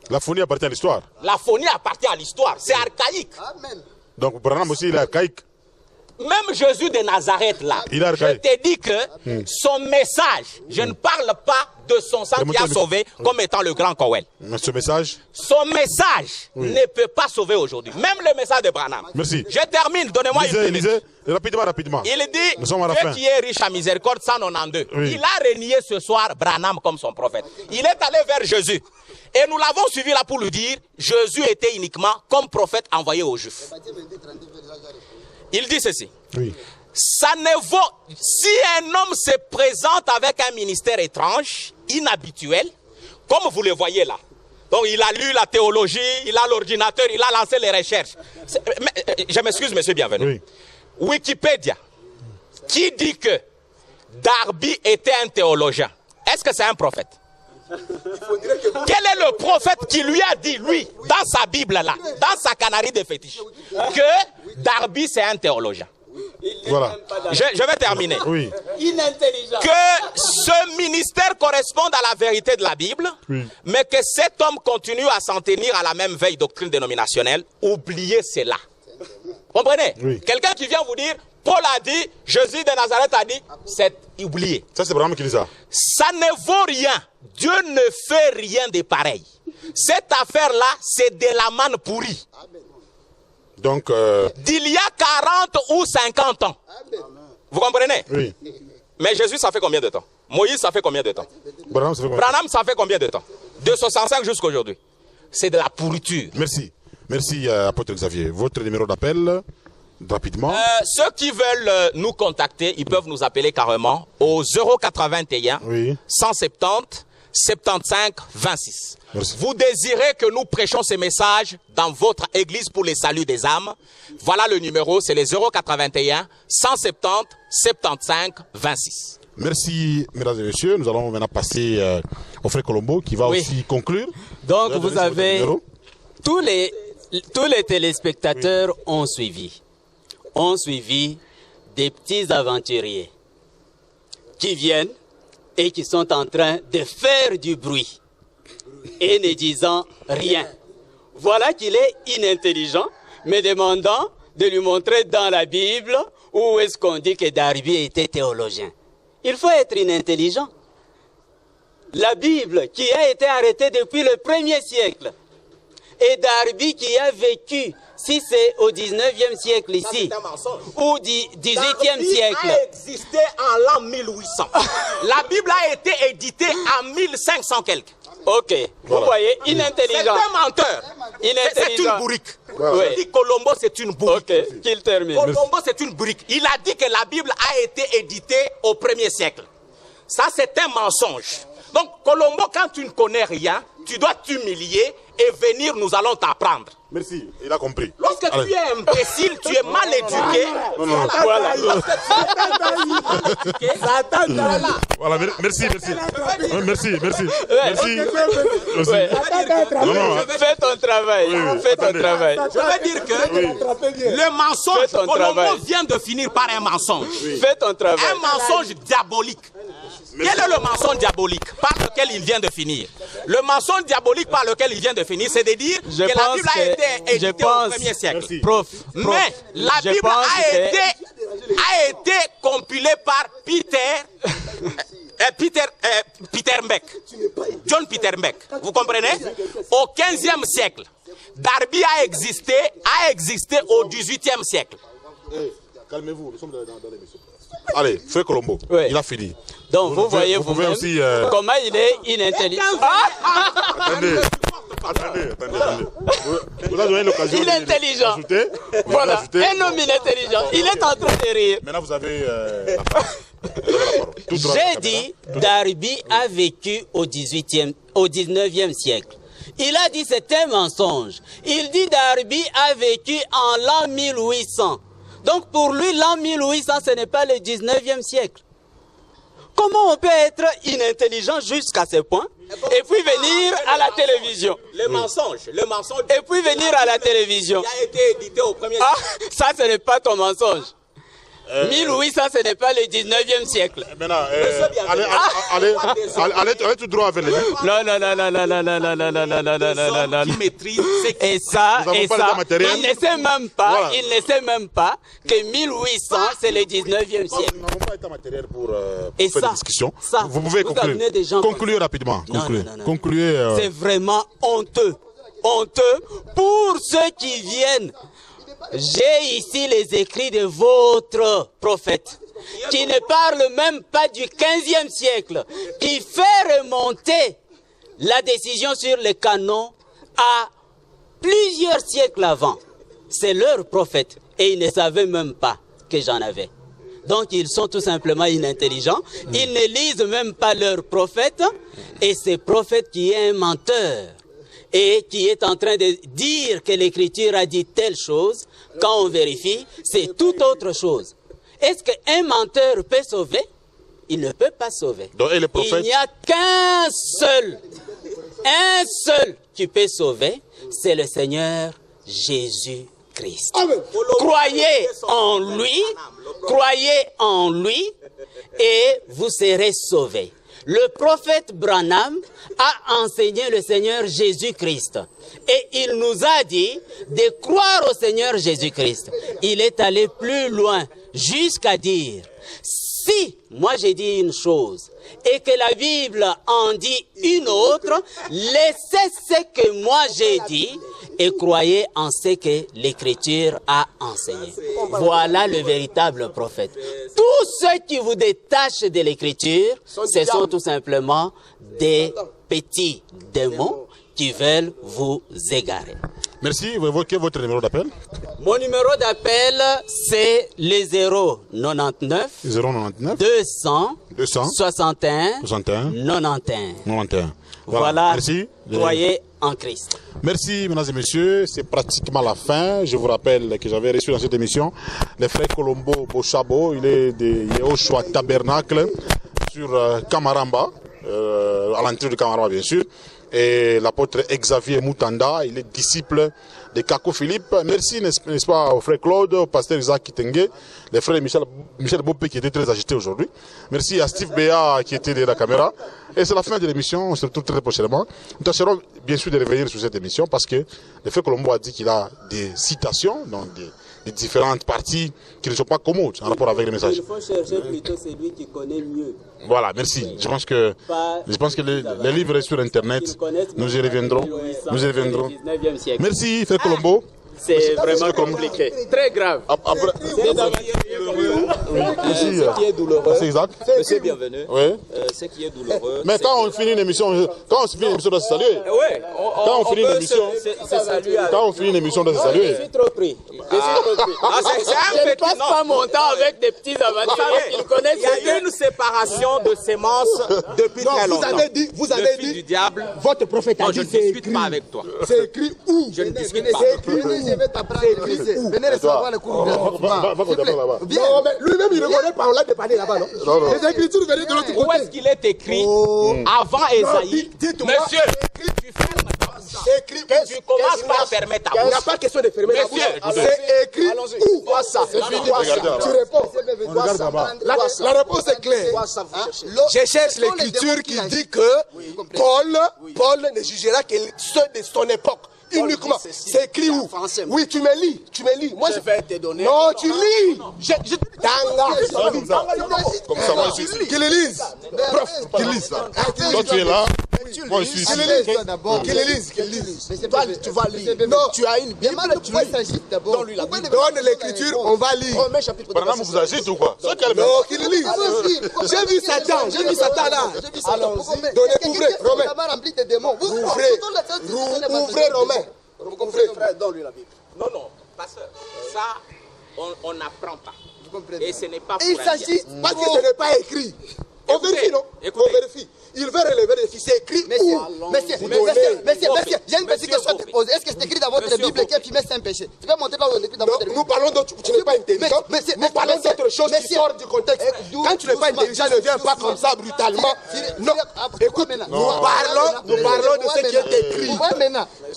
S3: La phonie appartient à l'histoire.
S1: La phonie appartient à l'histoire. C'est archaïque.
S4: Amen.
S3: Donc Branham aussi, il est archaïque.
S1: Même Jésus de Nazareth, là,
S3: Il a
S1: je t'ai dit que son message, je ne parle pas de son sang qui a sauvé comme étant le grand Cowell.
S3: Ce message.
S1: Son message ne peut pas sauver aujourd'hui. Même le message de Branham.
S3: Merci.
S1: Je termine, donnez-moi une minute.
S3: Lisez, rapidement, rapidement.
S1: Il dit,
S3: Nous sommes à la fin.
S1: Dieu qui est riche à miséricorde, 192.
S3: Oui.
S1: Il a renié ce soir Branham comme son prophète. Il est allé vers Jésus. Et nous l'avons suivi là pour lui dire, Jésus était uniquement comme prophète envoyé aux Juifs. Il dit ceci.
S3: Oui.
S1: Ça ne vaut, si un homme se présente avec un ministère étrange, inhabituel, comme vous le voyez là. Donc il a lu la théologie, il a l'ordinateur, il a lancé les recherches. Je m'excuse, monsieur Bienvenu.
S3: Oui.
S1: Wikipédia, qui dit que Darby était un théologien, est-ce que c'est un prophète? Quel est le prophète qui lui a dit, lui, dans sa Bible là, dans sa canarie de fétiche, que Darby c'est un théologien?
S3: Voilà.
S1: Je vais terminer.
S3: Oui.
S2: Inintelligent.
S1: Que ce ministère corresponde à la vérité de la Bible, mais que cet homme continue à s'en tenir à la même veille doctrine dénominationnelle, oubliez cela. Comprenez?
S3: Oui.
S1: Quelqu'un qui vient vous dire, Paul a dit, Jésus de Nazareth a dit, c'est oublié.
S3: Ça, c'est Branham qui dit ça.
S1: Ça ne vaut rien. Dieu ne fait rien de pareil. Cette affaire-là, c'est de la manne pourrie.
S3: Donc,
S1: D'il y a 40 ou 50 ans. Vous comprenez?
S3: oui.
S1: Mais Jésus, ça fait combien de temps? Moïse, ça fait combien de temps?
S3: Branham, ça fait quoi?
S1: Branham, ça fait combien de temps? De 65 jusqu'à aujourd'hui. C'est de la pourriture.
S3: Merci. Merci, apôtre Xavier. Votre numéro d'appel, rapidement.
S1: Ceux qui veulent nous contacter, ils peuvent nous appeler carrément au 081
S3: Oui.
S1: 170 75 26.
S3: Merci.
S1: Vous désirez que nous prêchions ces messages dans votre église pour les saluts des âmes. Voilà le numéro, c'est les 081 170 75 26.
S3: Merci, mesdames et messieurs. Nous allons maintenant passer au frère Colombo qui va aussi conclure.
S2: Donc
S3: Vous
S2: vous
S3: avez donné
S2: avez,
S3: votre numéro.
S2: tous les téléspectateurs ont suivi des petits aventuriers qui viennent et qui sont en train de faire du bruit et ne disant rien. Voilà qu'il est inintelligent, me demandant de lui montrer dans la Bible où est-ce qu'on dit que Darby était théologien. Il faut être inintelligent. La Bible qui a été arrêtée depuis le 1er siècle et Darby qui a vécu, si c'est au 19e siècle ici, ou 18e siècle.
S1: A existé en l'an 1800. La Bible a été éditée en 1500 quelques.
S2: Ok, vous voyez, inintelligent.
S1: C'est un menteur. C'est une bourrique.
S2: Oui.
S1: Je dis Colombo, c'est une bourrique.
S2: Ok, qu'il termine.
S1: Colombo, c'est une bourrique. Il a dit que la Bible a été éditée au 1er siècle. Ça, c'est un mensonge. Donc, Colombo, quand tu ne connais rien, tu dois t'humilier et venir, nous allons t'apprendre.
S3: Merci, il a compris.
S1: Lorsque tu es imbécile, tu es mal éduqué.
S2: Voilà.
S3: Voilà, merci. Merci.
S2: Ouais.
S3: Non.
S2: Fais ton travail. Fais ton
S3: Attendez.
S2: travail.
S1: Je veux dire que le mensonge,
S2: Fais ton
S1: Colombo
S2: travail.
S1: vient de finir par un mensonge.
S2: Fais ton travail.
S1: Un mensonge diabolique. Quel est le mensonge diabolique par lequel il vient de finir? Le mensonge diabolique par lequel il vient de finir, c'est de dire
S2: Je
S1: que la
S2: pense
S1: Bible a été éditée au 1er siècle.
S3: Merci.
S2: Prof,
S1: Mais la
S2: je
S1: Bible
S2: pense que-
S1: a été compilée par John Peter Beck. Vous comprenez? Au 15e siècle. Darby a existé au 18e siècle.
S3: Calmez-vous, nous sommes dans l'émission. Allez, frère Colombo,
S2: Oui.
S3: il a fini.
S2: Donc vous voyez
S3: vous pouvez
S2: vous-même
S3: aussi,
S2: comment il est inintelligent.
S3: Attendez. Vous avez donné l'occasion
S2: Il est intelligent.
S3: d'ajouter.
S2: Voilà,
S3: D'ajouter.
S2: un homme inintelligent. Il est en train de rire.
S3: Maintenant, vous avez la parole. Tout droit
S2: J'ai
S3: à la
S2: dit,
S3: caméra.
S2: Darby a vécu au 19e siècle. Il a dit c'est un mensonge. Il dit Darby a vécu en l'an 1800. Donc pour lui, l'an 1800, ce n'est pas le 19e siècle. Comment on peut être inintelligent jusqu'à ce point et puis venir à la télévision?
S1: Le mensonge
S2: Et puis venir à la télévision.
S1: qui a été édité au 1er
S2: Ah,
S1: siècle.
S2: ça ce n'est pas ton mensonge. 1800, ce n'est pas le 19e siècle.
S3: Maintenant, allez tout droit avec les livres.
S2: Non.
S1: Qui maîtrise
S2: Et ça, il ne sait même pas que 1800, c'est le 19e siècle.
S3: Nous n'avons pas été matériel pour
S2: Et
S3: faire
S2: ça,
S3: des discussions.
S2: ça,
S3: Vous pouvez
S2: vous
S3: conclure.
S2: amenez des gens
S3: Concluez rapidement.
S2: Non,
S3: Concluez.
S2: non.
S3: Concluez.
S2: C'est vraiment honteux. Honteux pour ceux qui viennent. J'ai ici les écrits de votre prophète, qui ne parle même pas du 15e siècle, qui fait remonter la décision sur les canons à plusieurs siècles avant. C'est leur prophète, et ils ne savaient même pas que j'en avais. Donc ils sont tout simplement inintelligents, ils ne lisent même pas leur prophète, et c'est prophète qui est un menteur, et qui est en train de dire que l'écriture a dit telle chose, quand on vérifie, c'est tout autre chose. Est-ce qu'un menteur peut sauver? Il ne peut pas sauver.
S3: Donc, et les prophètes?
S2: Il n'y a qu'un seul, un seul qui peut sauver, c'est le Seigneur Jésus-Christ. Croyez en lui, et vous serez sauvés. Le prophète Branham a enseigné le Seigneur Jésus-Christ. Et il nous a dit de croire au Seigneur Jésus-Christ. Il est allé plus loin jusqu'à dire, si moi j'ai dit une chose et que la Bible en dit une autre, laissez ce que moi j'ai dit et croyez en ce que l'Écriture a enseigné. Voilà le véritable prophète. Tous ceux qui vous détachent de l'Écriture, ce sont tout simplement des petits démons qui veulent vous égarer.
S3: Merci. Vous évoquez votre numéro d'appel?
S2: Mon numéro d'appel, c'est le 099
S3: 099
S2: 200
S3: 61
S2: 61 91.
S3: 91.
S2: Voilà.
S3: Merci.
S2: Croyez en Christ.
S3: Merci, mesdames et messieurs. C'est pratiquement la fin. Je vous rappelle que j'avais reçu dans cette émission le frère Colombo Bochabo. Il est de Yehoshua Tabernacle sur Kamaramba, à l'entrée de Kamaramba, bien sûr. Et l'apôtre Xavier Moutanda, il est disciple de Kako Philippe. Merci, n'est-ce pas, au frère Claude, au pasteur Isaac Kitenge, les frères Michel Bopé qui était très agité aujourd'hui. Merci à Steve Béa qui était derrière la caméra. Et c'est la fin de l'émission, on se retrouve très prochainement. Nous tâcherons bien sûr de revenir sur cette émission parce que le frère Colombo a dit qu'il a des citations, donc des différentes parties qui ne sont pas commodes en rapport avec les messages.
S2: Il faut chercher plutôt celui qui connaît mieux.
S3: Voilà, merci. Je pense que les livres sont sur Internet. Nous y reviendrons. Nous y reviendrons. Merci, frère Colombo.
S2: C'est vraiment compliqué. Très grave.
S5: Ce qui est douloureux,
S3: C'est exact.
S5: monsieur bienvenu,
S3: Oui.
S5: ce qui est douloureux,
S3: Mais quand on finit une émission, on doit se saluer.
S2: Ouais,
S3: Quand on finit une émission, quand on finit une émission, on doit se saluer.
S2: Je suis trop pris. Je ne passe pas mon temps avec des petits aventuriers qui connaissent.
S1: Il y a une séparation de sémences depuis très longtemps.
S4: Vous avez
S1: Le fils
S4: dit,
S1: du diable.
S4: votre prophète a
S1: Non,
S4: dit,
S1: je ne
S4: c'est
S1: discute
S4: écrit.
S1: pas avec toi.
S4: C'est écrit où?
S1: Je ne discute pas.
S4: C'est écrit où?
S6: Je vais t'apprendre le lycée. Venez recevoir le cours gratuitement.
S3: Va d'abord là-bas.
S4: Non, mais lui-même, il ne reconnaît pas. On l'a dépanné là-bas, non?
S3: Non.
S4: Les écritures venaient de l'autre
S1: Où
S4: côté.
S1: est-ce qu'il est écrit avant Esaïe?
S4: Dites-moi.
S1: Monsieur, tu fermes ta bouche.
S4: Écrit
S1: Tu commences par fermer ta
S4: Il n'y a
S1: bouche.
S4: pas question de fermer la bouche.
S1: Monsieur,
S4: C'est écrit où? Quoi ça? C'est fini. Tu réponds.
S3: Regarde là-bas.
S4: La réponse est claire. Je cherche l'écriture qui dit que Paul ne jugera que ceux de son époque. Uniquement. C'est écrit où? Oui, tu me lis. Tu me lis. Moi,
S5: je vais te donner.
S4: Non, tu lis.
S3: Comme ça, moi je suis ici.
S4: Qu'il lise. Prof, qu'il lise.
S3: Toi tu es là, moi je suis ici.
S4: Qu'il lise.
S5: Toi, tu vas lire.
S4: Non.
S5: Tu as une Bible, tu lis. Donne-lui la Bible.
S4: Donne l'écriture, on va lire.
S5: Premier chapitre.
S3: Par exemple, vous agite ou quoi?
S4: Non, qu'il lise. J'ai vu Satan là.
S6: Allons-y.
S4: Donnez, ouvrez, Romain.
S6: Ça m'a rempli de démons.
S4: Ouvrez, Romain.
S5: Frère, donne-lui la Bible.
S1: Non, non, pasteur, ça, on n'apprend pas. Et ce n'est pas pour
S6: Il
S1: un
S6: s'agit.
S1: diable.
S4: Parce que ce n'est pas écrit. On vérifie, non?
S1: Écoutez.
S4: On vérifie. Il veut relever les défis. C'est écrit
S6: Monsieur,
S4: où?
S6: monsieur, j'ai une petite question à te poser. Est-ce que c'est écrit dans votre Bible que fumer c'est un péché? Tu peux montrer là où c'est écrit dans votre Bible?
S4: Nous parlons d'autre, tu n'es pas intelligent. Nous parlons d'autre chose qui sort du contexte. Quand tu n'es pas intelligent, ne viens pas comme ça brutalement. Non, écoute, nous parlons de ce qui est écrit.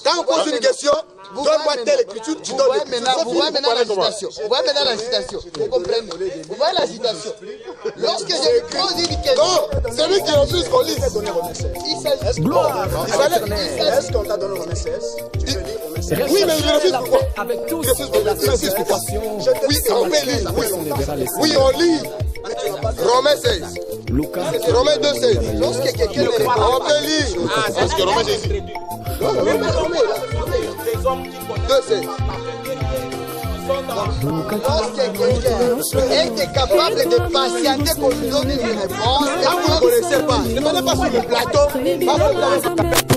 S4: Quand on pose une question, donne-moi telle écriture, tu donnes l'écriture.
S6: Vous voyez maintenant la citation. Vous voyez maintenant la citation. Vous comprenez? Vous voyez la citation. Lorsque je pose une question.
S4: Non, celui qui refuse qu'on lise.
S6: Il s'agit.
S5: Est-ce qu'on t'a donné Romains 16? Tu veux lire Romains 16?
S4: Oui, mais il refuse pourquoi? Il refuse pourquoi? Oui, on peut lire. Oui, on lit. Romains 16. Romains 2, 16.
S6: Lorsque quelqu'un
S4: On peut lire.
S3: Parce que Romain Jésus.
S4: 2, 16.
S6: Lorsque quelqu'un est capable de patienter qu'on lui donne une réponse,
S4: Quand vous ne connaissez pas, ne venez pas sur le plateau.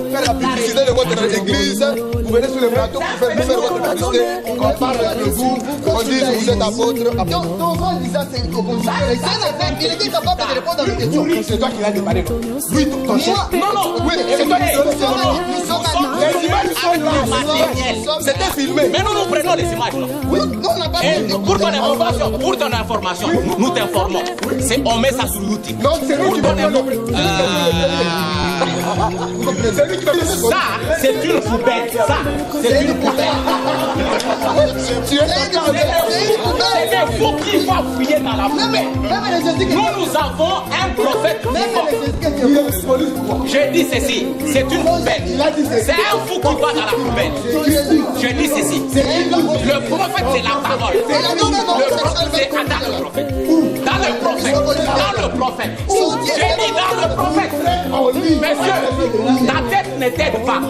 S4: Faire la publicité de votre église. Vous venez sur le plateau pour faire votre publicité. On parle de vous. On dit que vous êtes apôtre.
S6: donc en disant c'est une composition, il était capable de répondre à une question.
S4: C'est toi qui l'as démarré. Oui, ton chef.
S1: Non,
S4: Oui, c'est toi qui les images sont là. C'était filmé.
S1: Mais nous prenons les images là.
S6: Oui, non, on n'a pas
S1: Et pour ton information, nous t'informons. On met ça sur l'outil.
S4: Non, c'est lui qui va faire le
S1: Ça, c'est une poubelle. Ça, c'est une poubelle. C'est des fous qui vont fouiller dans la poubelle. Nous avons un prophète. Je dis ceci, c'est une poubelle. C'est un fou qui va dans la poubelle. Je dis ceci. Le prophèt, c'est la parole. Le prophète, c'est dans le prophète. Dans le prophète. Dans le prophète. J'ai dit dans le prophète. Monsieur, ta tête ne t'aide pas.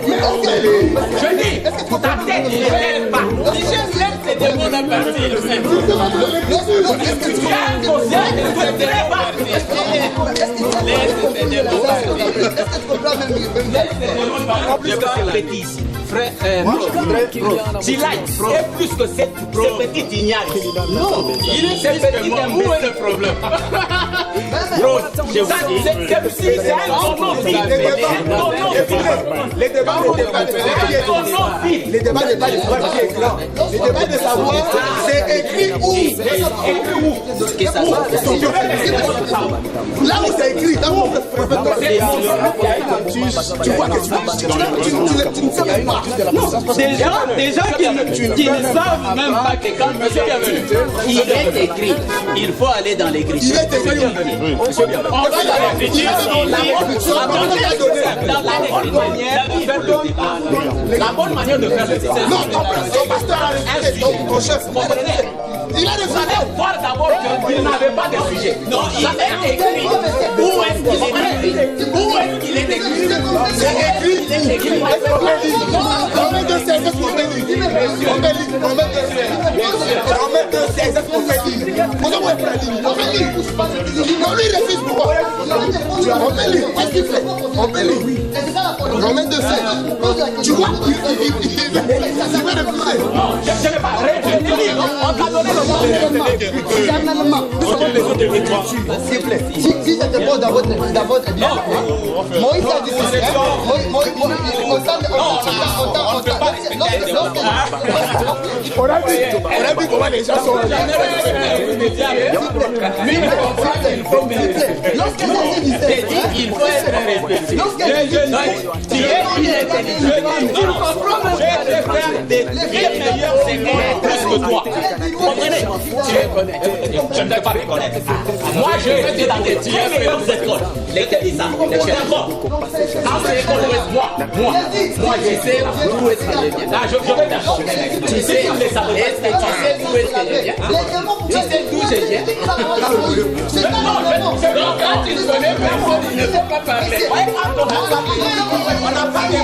S1: Je dis, ta tête ne t'aide pas. Si je laisse tes démons à partir, tu as un conscient de tout très bas. Laisse tes démons partir. Frère, Tilai est plus que cette petite ignare. Non, il est cette petite où est le problème? C'est un non-fit.
S4: Les débats n'est pas le problème qui est écran. Les débats de savoir, c'est écrit où? Là où c'est écrit, là où tu vois que tu ne sais même pas.
S1: Des gens qui ne savent même pas que quand monsieur est venu, il est écrit. Il faut aller dans l'écriture.
S4: Il est écrit.
S1: On va dans l'écriture. La bonne manière de faire le débat.
S4: Non, ton pasteur a refusé, ton chef. Il a refusé.
S1: Vous allez voir d'abord qu'il n'avait pas de sujet. Non, il est écrit. Où est-ce qu'il est écrit? Où est-ce qu'il est écrit?
S4: C'est écrit.
S1: Il est écrit.
S4: Romains 2, 16, est-ce qu'on peut lire? Romains 2, 16, est-ce qu'on peut lire? Vous avez pris la ligne. On peut lire. Non, lui, il refuse pourquoi? On peut lire. Qu'est-ce qu'il fait? On peut lire. Romains 2, 16. Tu vois, il va refuser.
S1: Non, je ne vais pas retenir. On t'a donné le mot.
S6: S'il vous plaît, si je te pose dans votre bien, Moïse a dit ceci.
S4: On a vu comment les gens sont.
S6: Lorsque Jésus disait,
S1: Il faut être respecté. Plus que toi. Comprenez? Je ne vais pas reconnaître. Moi, j'ai été dans des très meilleures écoles. Les dit ça. D'accord. Dans ces écoles, moi, je sais où est-ce que je viens. Là, je vais d'accord. Tu sais, est-ce que tu sais d'où est-ce que je viens? Tu sais d'où je viens? Non, quand tu ne connais personne, il ne faut pas parler. On n'a pas de...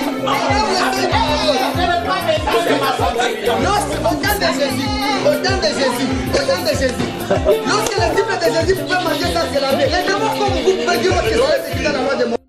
S6: Autant de Jésus. Lorsque les disciples de Jésus pouvaient manger ça, c'est la vie. Les démons comme vous pouvez dire que c'est écrit dans la loi de Moïse.